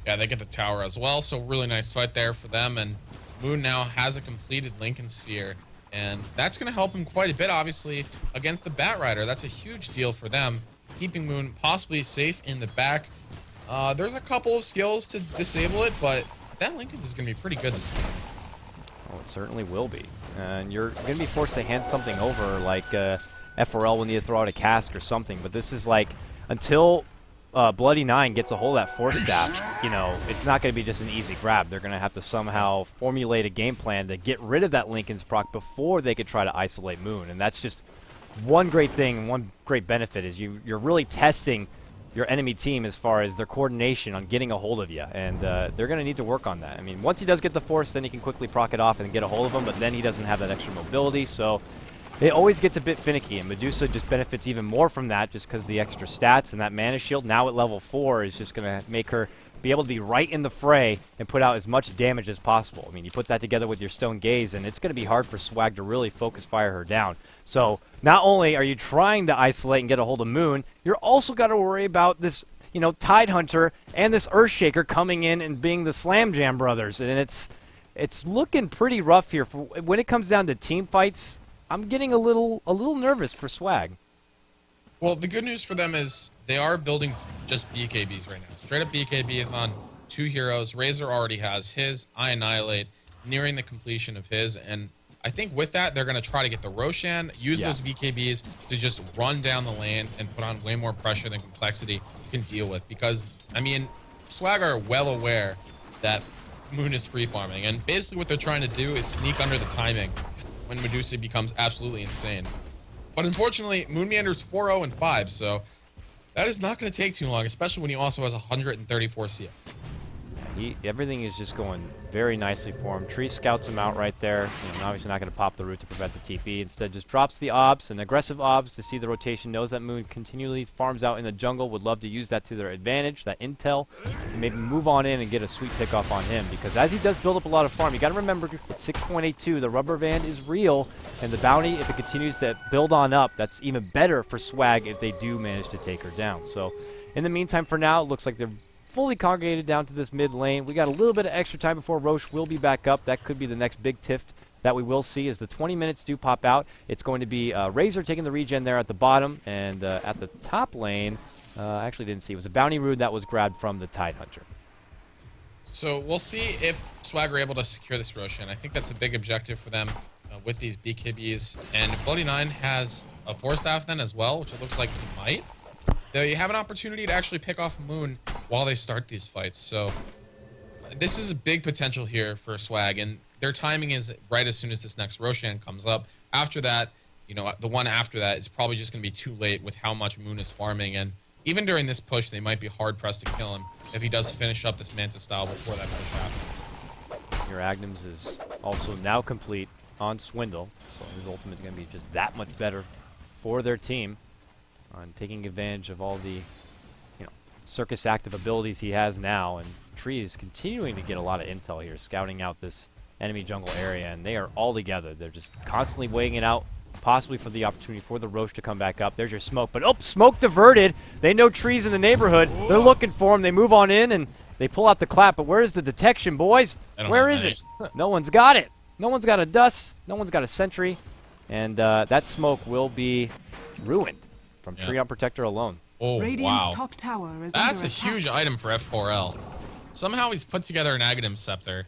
Yeah, they get the tower as well, so really nice fight there for them. And Moon now has a completed Lincoln Sphere, and that's going to help him quite a bit, obviously, against the Batrider. That's a huge deal for them, keeping Moon possibly safe in the back. There's a couple of skills to disable it, but that Lincoln is going to be pretty good this game. Oh, it certainly will be. And you're going to be forced to hand something over, like FRL will need to throw out a cask or something. But this is like, until Bloody Nine gets a hold of that Force Staff, you know, it's not going to be just an easy grab. They're going to have to somehow formulate a game plan to get rid of that Lincoln's proc before they could try to isolate Moon. And that's just one great thing, one great benefit is you're really testing your enemy team as far as their coordination on getting a hold of you, and they're going to need to work on that. I mean, once he does get the Force, then he can quickly proc it off and get a hold of them, but then he doesn't have that extra mobility, so it always gets a bit finicky, and Medusa just benefits even more from that just because the extra stats, and that Mana Shield now at level 4 is just going to make her be able to be right in the fray and put out as much damage as possible. I mean, you put that together with your Stone Gaze, and it's going to be hard for Swag to really focus fire her down. So not only are you trying to isolate and get a hold of Moon, you're also got to worry about this, you know, Tidehunter and this Earthshaker coming in and being the Slam Jam brothers, and it's looking pretty rough here. When it comes down to team fights, I'm getting a little nervous for Swag. Well, the good news for them is they are building just BKBs right now. Straight up BKBs on 2 heroes. Razor already has his. I Annihilate, nearing the completion of his. And I think with that, they're going to try to get the Roshan, use those BKBs to just run down the lanes and put on way more pressure than Complexity can deal with. Because, I mean, Swag are well aware that Moon is free farming. And basically what they're trying to do is sneak under the timing when Medusa becomes absolutely insane. But unfortunately, Moon Meander's 4-0 and 5, so that is not going to take too long, especially when he also has 134 CS. Everything is just going very nicely for him. Tree scouts him out right there. You know, obviously not going to pop the root to prevent the TP. Instead, just drops the obs, and aggressive obs to see the rotation. Knows that Moon continually farms out in the jungle. Would love to use that to their advantage, that intel, and maybe move on in and get a sweet pick off on him. Because as he does build up a lot of farm, you got to remember at 6.82, the rubber band is real, and the bounty, if it continues to build on up, that's even better for Swag if they do manage to take her down. So, in the meantime, for now, it looks like they're fully congregated down to this mid lane. We got a little bit of extra time before Roche will be back up. That could be the next big tiff that we will see as the 20 minutes do pop out. It's going to be Razor taking the regen there at the bottom, and at the top lane, I actually didn't see. It was a bounty rune that was grabbed from the Tidehunter. So we'll see if Swag are able to secure this Roshan. I think that's a big objective for them with these BKBs. And Bloody Nine has a Force Staff then as well, which it looks like he might. They have an opportunity to actually pick off Moon while they start these fights. So this is a big potential here for Swag, and their timing is right as soon as this next Roshan comes up. After that, you know, the one after that is probably just going to be too late with how much Moon is farming. And even during this push, they might be hard-pressed to kill him if he does finish up this Manta style before that push happens. Your Agnes is also now complete on Swindle, so his ultimate is going to be just that much better for their team on taking advantage of all the, you know, circus active abilities he has now. And Tree is continuing to get a lot of intel here, scouting out this enemy jungle area, and they are all together. They're just constantly weighing it out, possibly for the opportunity for the Roche to come back up. There's your smoke, but smoke diverted. They know Tree's in the neighborhood. They're looking for him. They move on in, and they pull out the clap, but where's the detection, boys? Where is it? No one's got it. No one's got a dust. No one's got a sentry, and that smoke will be ruined from Treant Protector alone. Oh, Radiant's wow. top tower is That's a under attack. huge item for F4L. Somehow he's put together an Aghanim Scepter,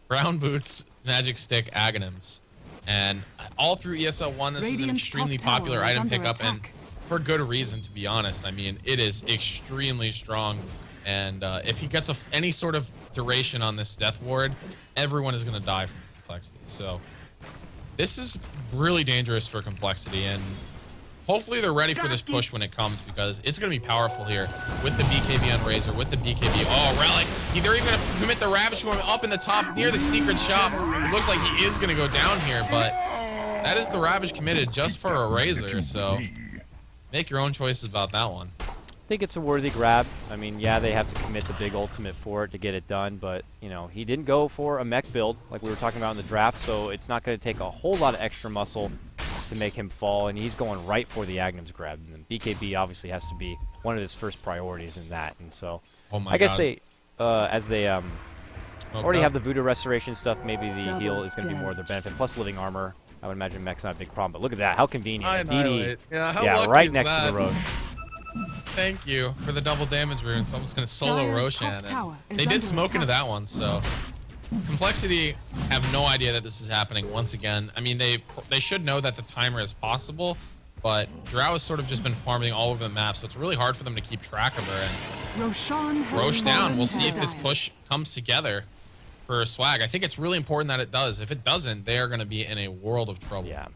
Brown Boots, Magic Stick, Aghanims. And all through ESL 1, this is an Radiant's extremely top tower popular is item under pickup, and attack. for good reason, to be honest. I mean, it is extremely strong, and if he gets any sort of duration on this Death Ward, everyone is going to die from Complexity. So this is really dangerous for Complexity, and hopefully they're ready for this push when it comes, because it's going to be powerful here with the BKB on Razor, with the BKB. Oh, Relic. They're even going to commit the Ravage to him up in the top near the secret shop. It looks like he is going to go down here, but that is the Ravage committed just for a Razor, so make your own choices about that one. I think it's a worthy grab. I mean, yeah, they have to commit the big ultimate for it to get it done, but, you know, he didn't go for a mech build like we were talking about in the draft, so it's not going to take a whole lot of extra muscle to make him fall, and he's going right for the Aghanims grab. And BKB obviously has to be one of his first priorities in that, and so Oh my I guess God. they, as they Smoke already up. have the Voodoo Restoration stuff, maybe the Double heal is going to be more of their damage. benefit, plus living armor. I would imagine mech's not a big problem, but look at that, how convenient. I DD, annihilate. Yeah, how yeah, lucky right is next to that? the road. Thank you for the double damage rune. Someone's going to solo Dire's Roshan. top And tower is they did under smoke into attack. that one, so Complexity have no idea that this is happening once again. I mean, they should know that the timer is possible, but Drow has sort of just been farming all over the map, so it's really hard for them to keep track of her. And Roshan has Roche down. fallen We'll see if to this Dire. push comes together for Swag. I think it's really important that it does. If it doesn't, they are going to be in a world of trouble. Yeah,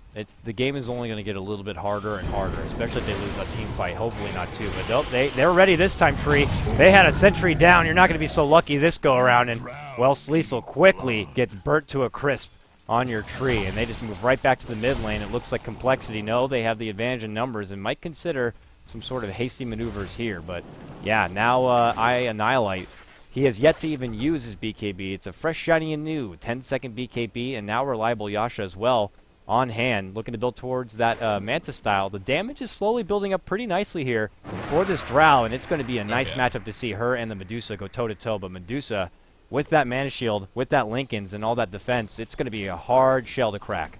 the game is only going to get a little bit harder and harder, especially if they lose a team fight. Hopefully not two, but nope, they're ready this time, Tree. They had a sentry down. You're not going to be so lucky this go around, and well, Sleesel quickly gets burnt to a crisp on your Tree, and they just move right back to the mid lane. It looks like Complexity, no, they have the advantage in numbers and might consider some sort of hasty maneuvers here, but yeah, now I Annihilate. He has yet to even use his BKB. It's a fresh, shiny, and new 10-second BKB, and now reliable Yasha as well on hand, looking to build towards that Manta style. The damage is slowly building up pretty nicely here for this Drow, and it's going to be a nice yeah. matchup to see her and the Medusa go toe-to-toe, but Medusa, with that Mana Shield, with that Linken's, and all that defense, it's going to be a hard shell to crack.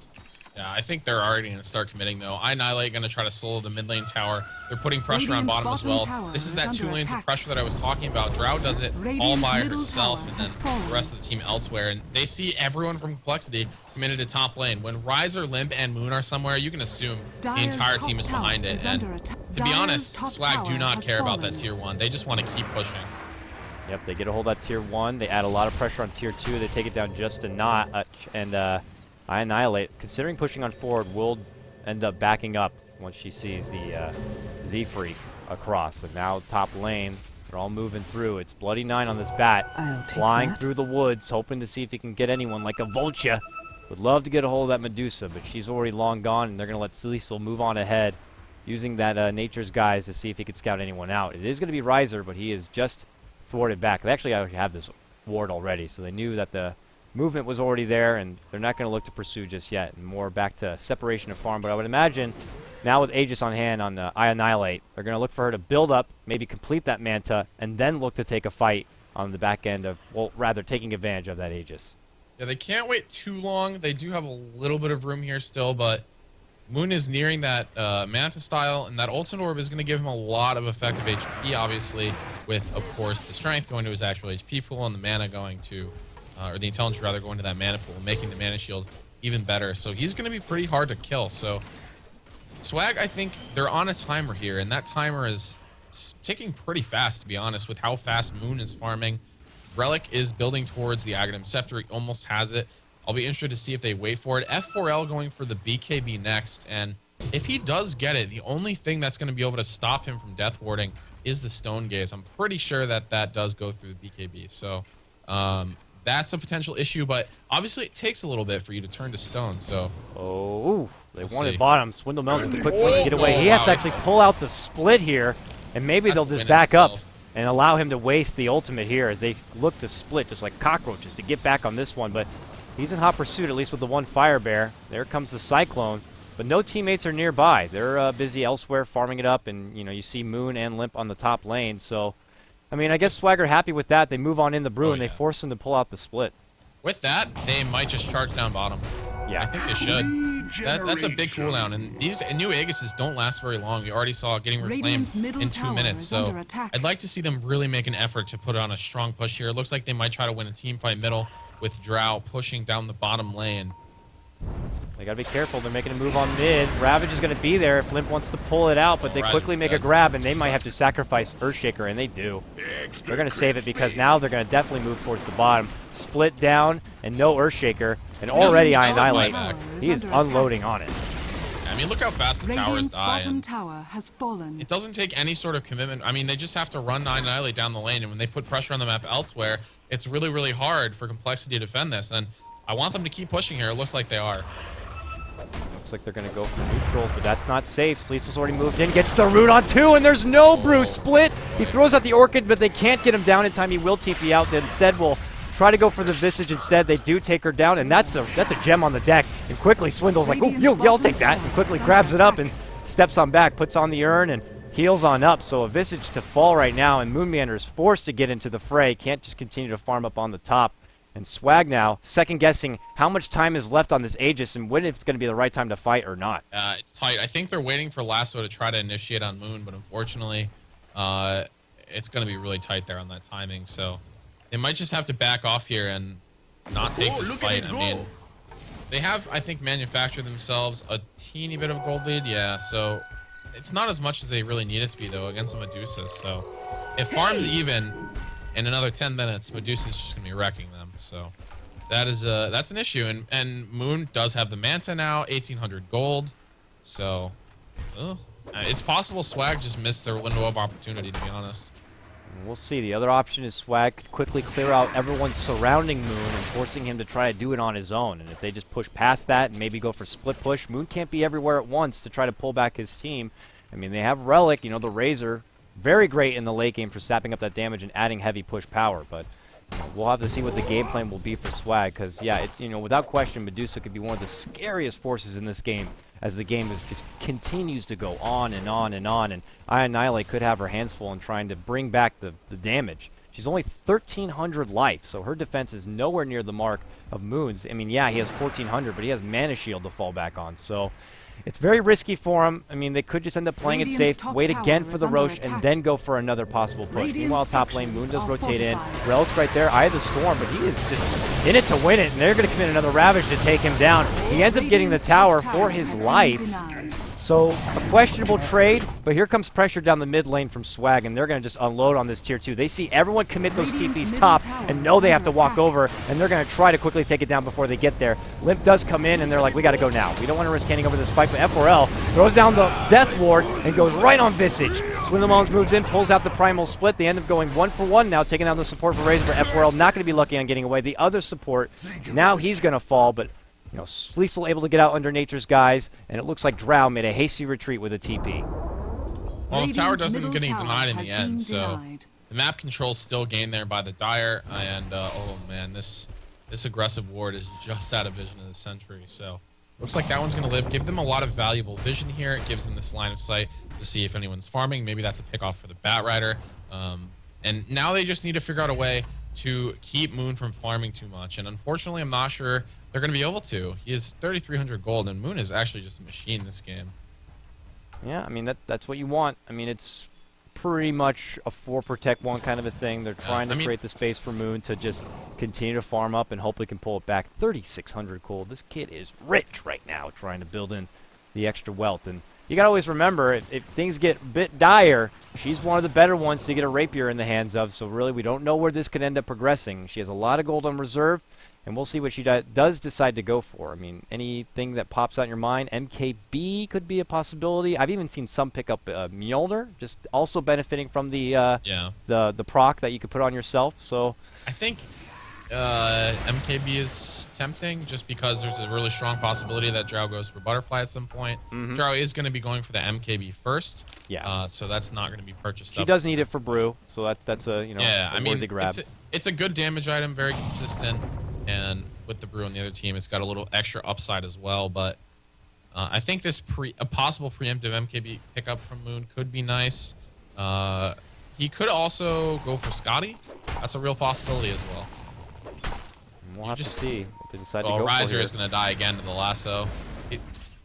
Yeah, I think they're already going to start committing, though. Annihilate going to try to solo the mid lane tower. They're putting pressure on Radiant's bottom as bottom well. tower This is is that under 2 lanes of attack. pressure that I was talking about. Drow does it all Radiant's by middle herself, tower and has then fallen. the rest of the team elsewhere. And they see everyone from Complexity committed to top lane. When Riser, Limp, and Moon are somewhere, you can assume the Dire's entire top team is tower behind it. is And under attack. to be Dire's honest, top Swag do tower not has care about that fallen. tier 1. They just want to keep pushing. Yep, they get a hold of that tier 1. They add a lot of pressure on tier 2. They take it down just a notch, and I Annihilate, considering pushing on forward, will end up backing up once she sees the Z-Freak across. And now top lane, they're all moving through. It's Bloody 9 on this bat, I'll take flying that. through the woods, hoping to see if he can get anyone like a Vulture. Would love to get a hold of that Medusa, but she's already long gone, and they're going to let Sleesel move on ahead, using that Nature's Guise to see if he could scout anyone out. It is going to be Riser, but he is just thwarted back. They actually have this ward already, so they knew that the movement was already there, and they're not going to look to pursue just yet. And more back to separation of farm. But I would imagine now with Aegis on hand on the I Annihilate, they're going to look for her to build up, maybe complete that Manta, and then look to take a fight on the back end of, well, rather taking advantage of that Aegis. Yeah, they can't wait too long. They do have a little bit of room here still, but Moon is nearing that Manta style, and that Ultimate Orb is going to give him a lot of effective HP, obviously, with, of course, the strength going to his actual HP pool and the mana going to, or the intelligence rather, going to that mana pool, making the mana shield even better. So he's going to be pretty hard to kill. So Swag, I think they're on a timer here, and that timer is ticking pretty fast, to be honest, with how fast Moon is farming. Relic is building towards the Aghanim Scepter. He almost has it. I'll be interested to see if they wait for it. F4L going for the BKB next, and if he does get it, the only thing that's going to be able to stop him from death warding is the Stone Gaze. I'm pretty sure that that does go through the BKB, so that's a potential issue, but obviously it takes a little bit for you to turn to stone, so Oh, they We'll wanted see. bottom. Swindle Melons with a quick Oh, one to get away. He has wow, to actually he's- pull out the split here, and maybe That's they'll the just win in back up itself. and allow him to waste the ultimate here as they look to split just like cockroaches to get back on this one. But he's in hot pursuit, at least with the one Fire Bear. There comes the Cyclone, but no teammates are nearby. They're busy elsewhere farming it up, and you see Moon and Limp on the top lane. So, I mean, I guess Swagger happy with that. They move on in the brew, Oh, and they yeah. force him to pull out the split. with that, they might just charge down bottom. Yeah. I think they should. That's a big cooldown, and these new Aegises don't last very long. We already saw it getting reclaimed Radiant's middle in 2 tower minutes, is so under attack. I'd like to see them really make an effort to put on a strong push here. It looks like they might try to win a team fight middle with Drow pushing down the bottom lane. They gotta be careful. They're making a move on mid. Ravage is gonna be there if Limp wants to pull it out, but they Ravage quickly make a dead. grab, and they might have to sacrifice Earthshaker, and they do. They're gonna save it because now they're gonna definitely move towards the bottom. Split down, and no Earthshaker, and already doesn't Annihilate. back. He is unloading on it. I mean, look how fast the towers Radiant's die. bottom And tower has fallen. it doesn't take any sort of commitment. I mean, they just have to run Annihilate down the lane, and when they put pressure on the map elsewhere, it's really, really hard for Complexity to defend this. And I want them to keep pushing here. It looks like they are. Looks like they're gonna go for neutrals, but that's not safe. Sleesel's already moved in, gets the root on 2, and there's no Bruce split. He throws out the Orchid, but they can't get him down in time. He will TP out. They instead will try to go for the Visage instead. They do take her down, and that's a gem on the deck. And quickly Swindle's like, oh, yo, yeah, I'll take that. And quickly grabs it up and steps on back, puts on the urn, and heals on up. So a Visage to fall right now, and Moonmeander is forced to get into the fray. Can't just continue to farm up on the top. And Swag now, second guessing how much time is left on this Aegis and when it's going to be the right time to fight or not. It's tight. I think they're waiting for Lasso to try to initiate on Moon, but unfortunately, it's going to be really tight there on that timing. So they might just have to back off here and not take this fight. I mean, they have, I think, manufactured themselves a teeny bit of gold lead. Yeah, so it's not as much as they really need it to be, though, against the Medusa. So if farm's even in another 10 minutes, Medusa's just going to be wrecking them. So that's an issue. And Moon does have the Manta now, 1,800 gold. So it's possible Swag just missed their window of opportunity, to be honest. We'll see. The other option is Swag could quickly clear out everyone surrounding Moon and forcing him to try to do it on his own. And if they just push past that and maybe go for split push, Moon can't be everywhere at once to try to pull back his team. I mean, they have Relic, the Razor, very great in the late game for sapping up that damage and adding heavy push power. But we'll have to see what the game plan will be for Swag, because, yeah, without question, Medusa could be one of the scariest forces in this game as the game just continues to go on and on and on. And Annihilate could have her hands full in trying to bring back the damage. She's only 1,300 life, so her defense is nowhere near the mark of Moon's. I mean, yeah, he has 1,400, but he has Mana Shield to fall back on. So it's very risky for him. I mean, they could just end up playing it safe, wait again for the Roche, and then go for another possible push. Meanwhile, top lane, Moon does rotate in. Relic's right there, Eye of the Storm, but he is just in it to win it, and they're going to commit another Ravage to take him down. He ends up getting the tower for his life. So, a questionable trade, but here comes pressure down the mid lane from Swag, and they're going to just unload on this tier 2. They see everyone commit those TPs top and know they have to walk over, and they're going to try to quickly take it down before they get there. Limp does come in, and they're like, we got to go now. We don't want to risk handing over this fight, but F4L throws down the Death Ward and goes right on Visage. Swindlemones moves in, pulls out the Primal Split. They end up going 1-for-1 now, taking down the support for Razor, but F4L not going to be lucky on getting away. The other support, now he's going to fall, but Sleesel able to get out under Nature's guys, and it looks like Drow made a hasty retreat with a TP. Well, the tower doesn't get denied in the end, so the map control's still gained there by the Dire, and oh man, this aggressive ward is just out of vision of the Sentry, so looks like that one's going to live. Give them a lot of valuable vision here. It gives them this line of sight to see if anyone's farming. Maybe that's a pick off for the Batrider. And now they just need to figure out a way to keep Moon from farming too much, and unfortunately I'm not sure they're going to be able to. He has 3,300 gold, and Moon is actually just a machine this game. Yeah, I mean, that's what you want. I mean, it's pretty much a 4 protect 1 kind of a thing. They're trying to create the space for Moon to just continue to farm up and hopefully can pull it back. 3,600 gold. This kid is rich right now trying to build in the extra wealth. And you got to always remember, if things get a bit dire, she's one of the better ones to get a rapier in the hands of. So really, we don't know where this could end up progressing. She has a lot of gold on reserve. And we'll see what she does decide to go for. I mean, anything that pops out in your mind, MKB could be a possibility. I've even seen some pick up Mjolnir, just also benefiting from the proc that you could put on yourself. So I think MKB is tempting just because there's a really strong possibility that Drow goes for Butterfly at some point. Drow is going to be going for the MKB first. Yeah. So that's not going to be purchased. She does need it for Brew, so that's a worthy grab. It's a good damage item, very consistent. And with the Brew on the other team, it's got a little extra upside as well. But I think this a possible preemptive MKB pickup from Moon could be nice. He could also go for Scotty. That's a real possibility as well. We'll have to see what they decide to go for. Riser is going to die again to the lasso.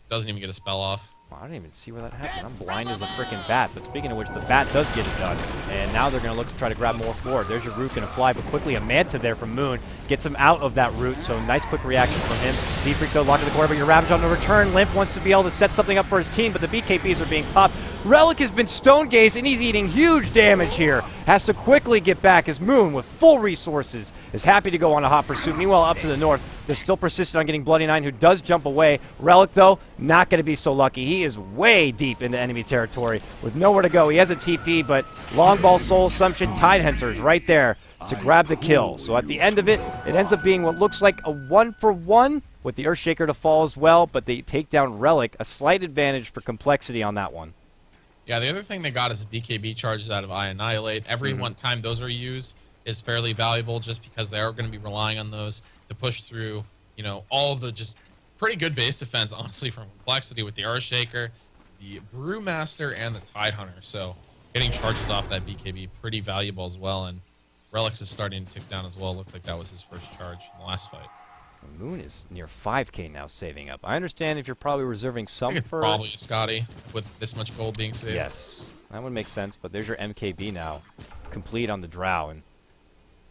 Doesn't even get a spell off. Well, I didn't even see where that happened. I'm blind as a freaking bat. But speaking of which, the bat does get it done. And now they're going to look to try to grab more forward. There's your root going to fly, but quickly a Manta there from Moon gets him out of that root. So nice quick reaction from him. Z-Freak though locked in the corner, but your Ravage on the return. Limp wants to be able to set something up for his team, but the BKBs are being popped. Relic has been stone gazed, and he's eating huge damage here. Has to quickly get back as Moon, with full resources, is happy to go on a hot pursuit. Meanwhile, up to the north, they're still persistent on getting Bloody Nine, who does jump away. Relic, though, not going to be so lucky. He is way deep into enemy territory with nowhere to go. He has a TP, but Long Ball, Soul Assumption, Tidehunters right there to grab the kill. So at the end of it, it ends up being what looks like a 1-for-1 with the Earthshaker to fall as well, but they take down Relic, a slight advantage for Complexity on that one. Yeah, the other thing they got is the BKB charges out of Annihilate. Every one time those are used is fairly valuable just because they are going to be relying on those to push through, you know, all of the just pretty good base defense, honestly, from Complexity with the Earthshaker, the Brewmaster, and the Tidehunter. So getting charges off that BKB pretty valuable as well, and Relics is starting to tick down as well. Looks like that was his first charge in the last fight. Moon is near 5k now saving up. I understand if you're probably reserving I some think it's for... probably a Scotty with this much gold being saved. Yes, that would make sense, but there's your MKB now, complete on the Drow, and,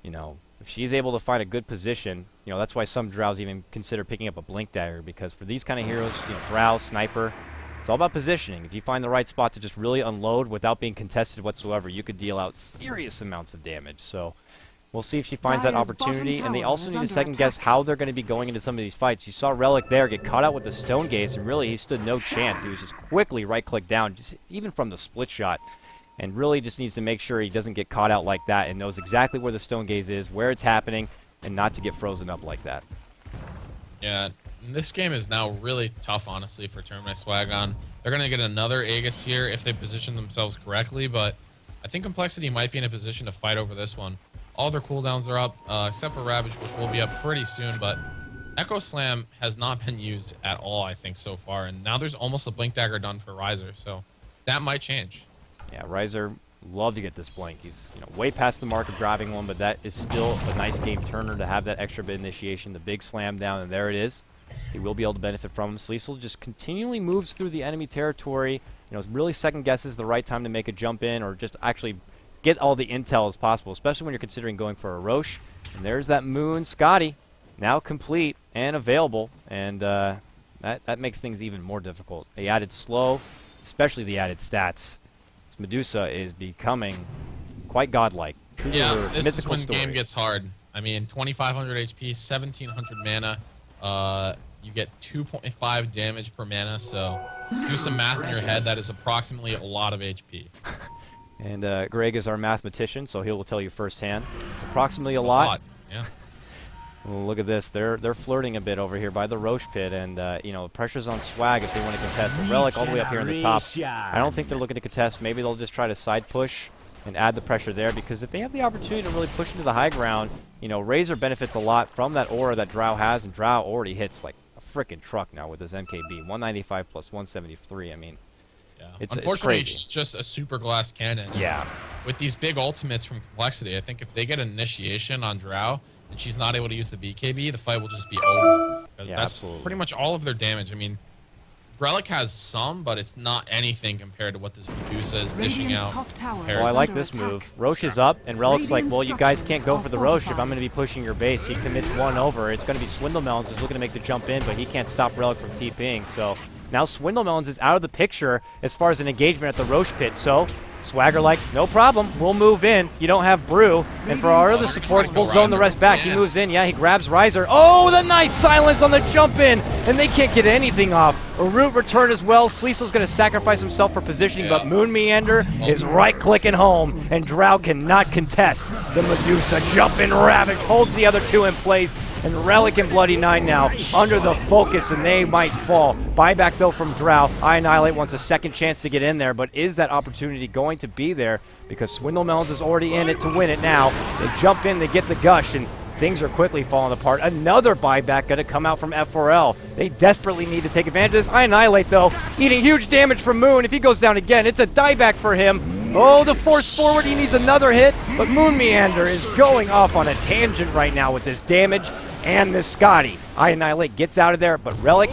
you know, if she's able to find a good position, you know, that's why some Drows even consider picking up a Blink Dagger, because for these kind of heroes, you know, Drow, Sniper, it's all about positioning. If you find the right spot to just really unload without being contested whatsoever, you could deal out serious amounts of damage, so... We'll see if she finds that Dire's opportunity, bottom and they tower also is need to under second guess attack. how they're going to be going into some of these fights. You saw Relic there get caught out with the Stone Gaze, and really he stood no chance. He was just quickly right-click down, just even from the split shot, and really just needs to make sure he doesn't get caught out like that and knows exactly where the Stone Gaze is, where it's happening, and not to get frozen up like that. Yeah, and this game is now really tough, honestly, for Terminus Swagon. They're going to get another Aegis here if they position themselves correctly, but I think Complexity might be in a position to fight over this one. All their cooldowns are up, except for Ravage, which will be up pretty soon, but Echo Slam has not been used at all, I think, so far, and now there's almost a Blink Dagger done for Riser, so that might change. Yeah, Riser love to get this blink. He's, you know, way past the mark of grabbing one, but that is still a nice game turner to have that extra bit initiation, the big slam down, and there it is. He will be able to benefit from him. Sleesel just continually moves through the enemy territory, you know, really second guesses the right time to make a jump in or just actually get all the intel as possible, especially when you're considering going for a Roche. And there's that Moon Scotty, now complete and available, and that makes things even more difficult. They added slow, especially the added stats. This Medusa is becoming quite godlike. True to Yeah, her this is mythical when the story. game gets hard. I mean, 2,500 HP, 1,700 mana. You get 2.5 damage per mana, so do some math in your head. That is approximately a lot of HP. And Greg is our mathematician, so he will tell you firsthand. It's approximately a lot. Yeah. Well, look at this. They're flirting a bit over here by the Roche pit, and you know, pressure's on Swag if they want to contest. But Relic all the way up here in the top. I don't think they're looking to contest. Maybe they'll just try to side push and add the pressure there, because if they have the opportunity to really push into the high ground, you know, Razor benefits a lot from that aura that Drow has, and Drow already hits like a freaking truck now with his MKB. 195 plus 173. I mean, Yeah. It's Unfortunately, crazy. she's just a super glass cannon. Yeah. With these big ultimates from Complexity, I think if they get an initiation on Drow and she's not able to use the BKB, the fight will just be over. Because Yeah, that's absolutely. pretty much all of their damage. I mean, Relic has some, but it's not anything compared to what this Medusa is dishing Radiant's out. top tower Well, Well, I is like under this attack. move. Roche is up, and Relic's like, Radiant well, you guys can't structures go are for the Roche if fortified. I'm going to be pushing your base. He commits one over. It's going to be Swindlemelons who's looking to make the jump in, but he can't stop Relic from TPing. So now Swindlemelons is out of the picture as far as an engagement at the Roche pit. So Swagger like, no problem, we'll move in. You don't have Brew. And for our other supports, we'll zone the rest back. He moves in, yeah, he grabs Riser. Oh, the nice silence on the jump in, and they can't get anything off. A root return as well. Sleesel's going to sacrifice himself for positioning, but Moon Meander is right-clicking home, and Drow cannot contest. The Medusa jumping Ravage holds the other two in place, and Relic and Bloody Nine now under the focus, and they might fall. Buyback, though, from Drow. Annihilate wants a second chance to get in there, but is that opportunity going to be there? Because Swindlemelons is already in it to win it now. They jump in, they get the gush, and things are quickly falling apart. Another buyback going to come out from F4L. They desperately need to take advantage of this. Annihilate, though, eating huge damage from Moon. If he goes down again, it's a dieback for him. Oh, the force forward, he needs another hit, but Moon Meander is going off on a tangent right now with this damage and this Scotty. Annihilate gets out of there, but Relic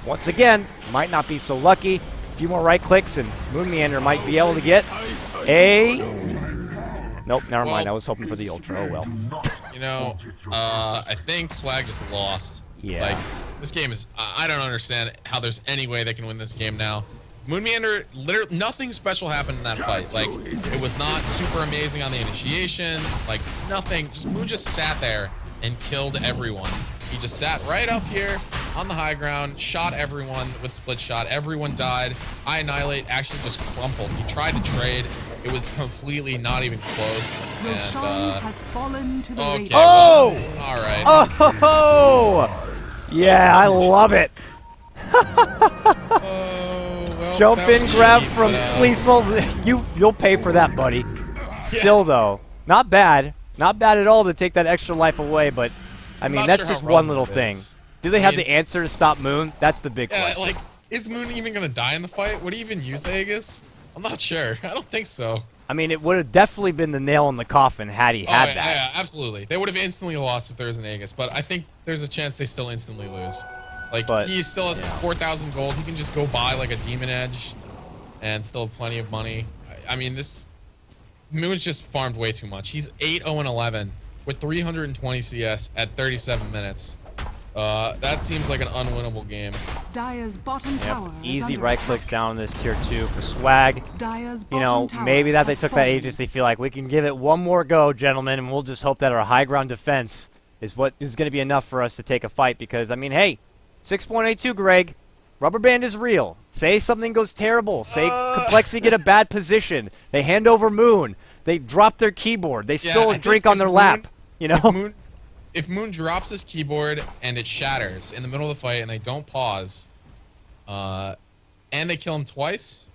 once again, might not be so lucky. A few more right clicks and Moon Meander might be able to get a... Nope, never mind. I was hoping for the Ultra. Oh, well. You know, I think Swag just lost. Yeah. Like, this game is... I don't understand how there's any way they can win this game now. Moon Meander, literally, nothing special happened in that fight. Like, it was not super amazing on the initiation. Like, nothing. Moon just sat there and killed everyone. He just sat right up here on the high ground, shot everyone with split shot. Everyone died. I-Annihilate actually just crumpled. He tried to trade. It was completely not even close. Roshan has fallen to the Okay, radar. Oh! well, all right. Oh! Yeah, I love it. Well, Jump that was in, grab cheeky, from but, Sleesel. You'll pay for that, buddy. Still, though, not bad. Not bad at all to take that extra life away, but, I mean, not that's sure just how one relevant little it thing. is. Do they I have mean- the answer to stop Moon? That's the big Yeah, question. like, is Moon even gonna die in the fight? Would he even use the Aegis? I'm not sure. I don't think so. I mean, it would have definitely been the nail in the coffin had he had yeah, that. yeah, absolutely. They would have instantly lost if there was an Aegis, but I think there's a chance they still instantly lose. Like, But, he still has yeah. 4,000 gold. He can just go buy, like, a Demon Edge and still have plenty of money. I mean, this... Moon's just farmed way too much. He's 8-0-11 with 320 CS at 37 minutes. That seems like an unwinnable game. Dire's bottom Yep, tower is easy under right attack. clicks down on this tier 2 for Swag. Dire's You bottom know, tower maybe that they has took that fallen. Aegis, they feel like we can give it one more go, gentlemen, and we'll just hope that our high ground defense is what is going to be enough for us to take a fight. Because, I mean, hey, 6.82, Greg. Rubber band is real. Say something goes terrible. Say Complexity get a bad position. They hand over Moon. They drop their keyboard. They Yeah, spill I a think drink on if their Moon- lap. You know? If Moon drops his keyboard and it shatters in the middle of the fight and they don't pause, and they kill him twice,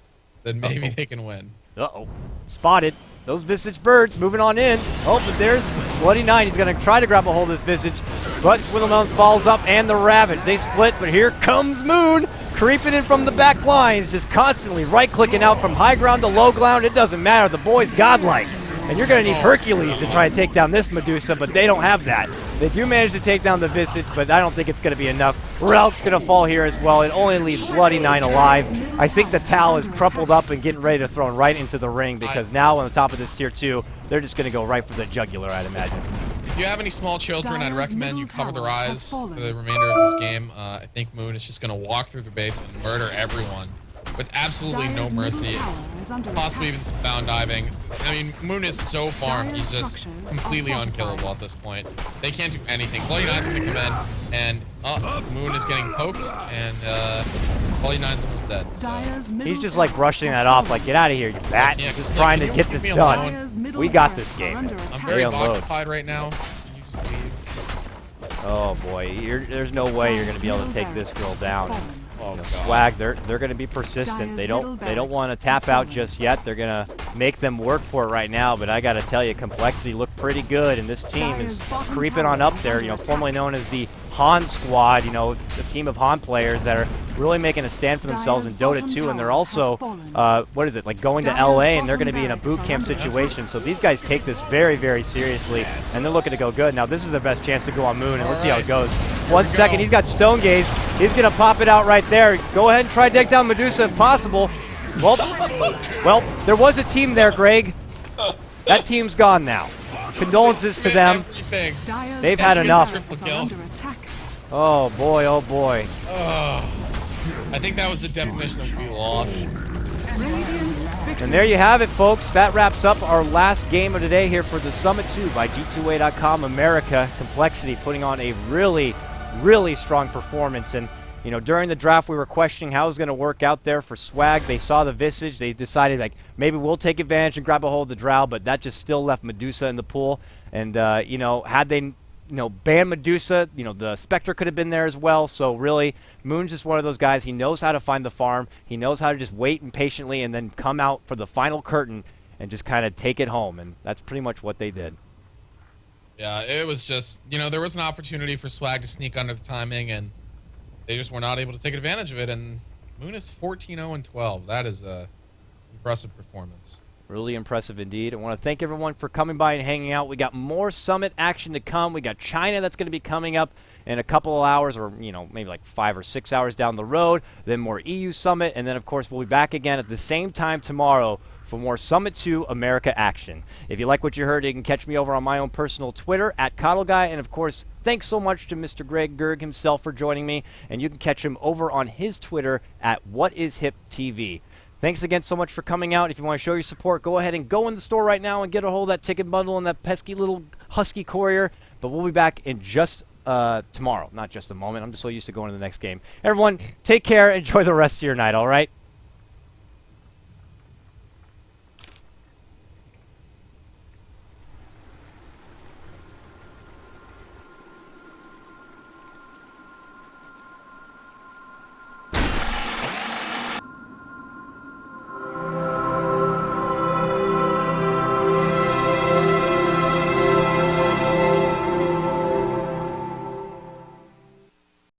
then maybe they can win. Uh-oh. Spotted. Those Visage birds moving on in. Oh, but there's Bloody Knight. He's going to try to grab a hold of this Visage. But Swindlemelons falls up and the Ravage. They split, but here comes Moon. Creeping in from the back lines. Just constantly right-clicking out from high ground to low ground. It doesn't matter. The boy's godlike. And you're going to need Hercules to try and take down this Medusa, but they don't have that. They do manage to take down the Visage, but I don't think it's going to be enough. Relk's going to fall here as well. It only leaves Bloody Nine alive. I think the Tau is crumpled up and getting ready to throw him right into the ring because now on the top of this tier 2, they're just going to go right for the jugular, I'd imagine. If you have any small children, I'd Dire's recommend you middle cover their tower has eyes for fallen. the remainder of this game. I think Moon is just going to walk through the base and murder everyone with absolutely no Dire's mercy. middle tower is under Possibly attack. even some bound diving. I mean, Moon is so farmed, he's just Structures are completely fortified. unkillable at this point. They can't do anything. Bloody Nine's going to come in, and Moon is getting poked, and Bloody Nine's almost dead. So. Dire's middle He's just like tower brushing has that off, fallen. like, get out of here, you bat. Yeah, Just it's trying like, to can get you this leave me done. alone? Dire's middle We got barracks this are game. under I'm attack. very unload. occupied right now. Can you just leave? Oh boy, there's no way you're going to be able to take this girl down. Oh, You know, God. Swag, they're going to be persistent. They don't want to tap out just yet. They're going to make them work for it right now. But I got to tell you, Complexity looked pretty good, and this team is creeping on up there. You know, formerly known as the Han Squad. You know, the team of Han players that are really making a stand for themselves in Dota 2, and they're also what is it, like going to LA, and they're going to be in a boot camp situation. So these guys take this very, very seriously, and they're looking to go good. Now this is their best chance to go on Moon, and let's see how it goes. 1 second, go. he's got Stone Gaze. He's going to pop it out right there. Go ahead and try to take down Medusa if possible. Well, there was a team there, Greg. That team's gone now. Condolences to them. Everything. Dire's They've had bottom enough. barracks Triple are kill. under attack. Oh boy, oh boy. I think that was the definition of we lost. Radiant victory. And there you have it, folks. That wraps up our last game of today here for the Summit 2 by G2A.com America. Complexity putting on a really, really strong performance. And, you know, during the draft, we were questioning how it was going to work out there for Swag. They saw the Visage. They decided, like, maybe we'll take advantage and grab a hold of the Drow, but that just still left Medusa in the pool. And, you know, had they ban Medusa, the Spectre could have been there as well. So really, Moon's just one of those guys. He knows how to find the farm. He knows how to just wait and patiently and then come out for the final curtain and just kind of take it home. And that's pretty much what they did. Yeah, it was just, there was an opportunity for Swag to sneak under the timing, and they just were not able to take advantage of it. And Moon is 14-0-12. That is a impressive performance. Really impressive indeed. I want to thank everyone for coming by and hanging out. We got more Summit action to come. We got China that's going to be coming up in a couple of hours, or maybe like 5 or 6 hours down the road. Then more EU Summit, and then of course we'll be back again at the same time tomorrow for more Summit 2 America action. If you like what you heard, you can catch me over on my own personal Twitter at CoddleGuy, and of course, thanks so much to Mr. Greg Gerg himself for joining me, and you can catch him over on his Twitter at WhatIsHipTV. Thanks again so much for coming out. If you want to show your support, go ahead and go in the store right now and get a hold of that ticket bundle and that pesky little husky courier. But we'll be back in just tomorrow, not just a moment. I'm just so used to going to the next game. Everyone, take care. Enjoy the rest of your night, all right?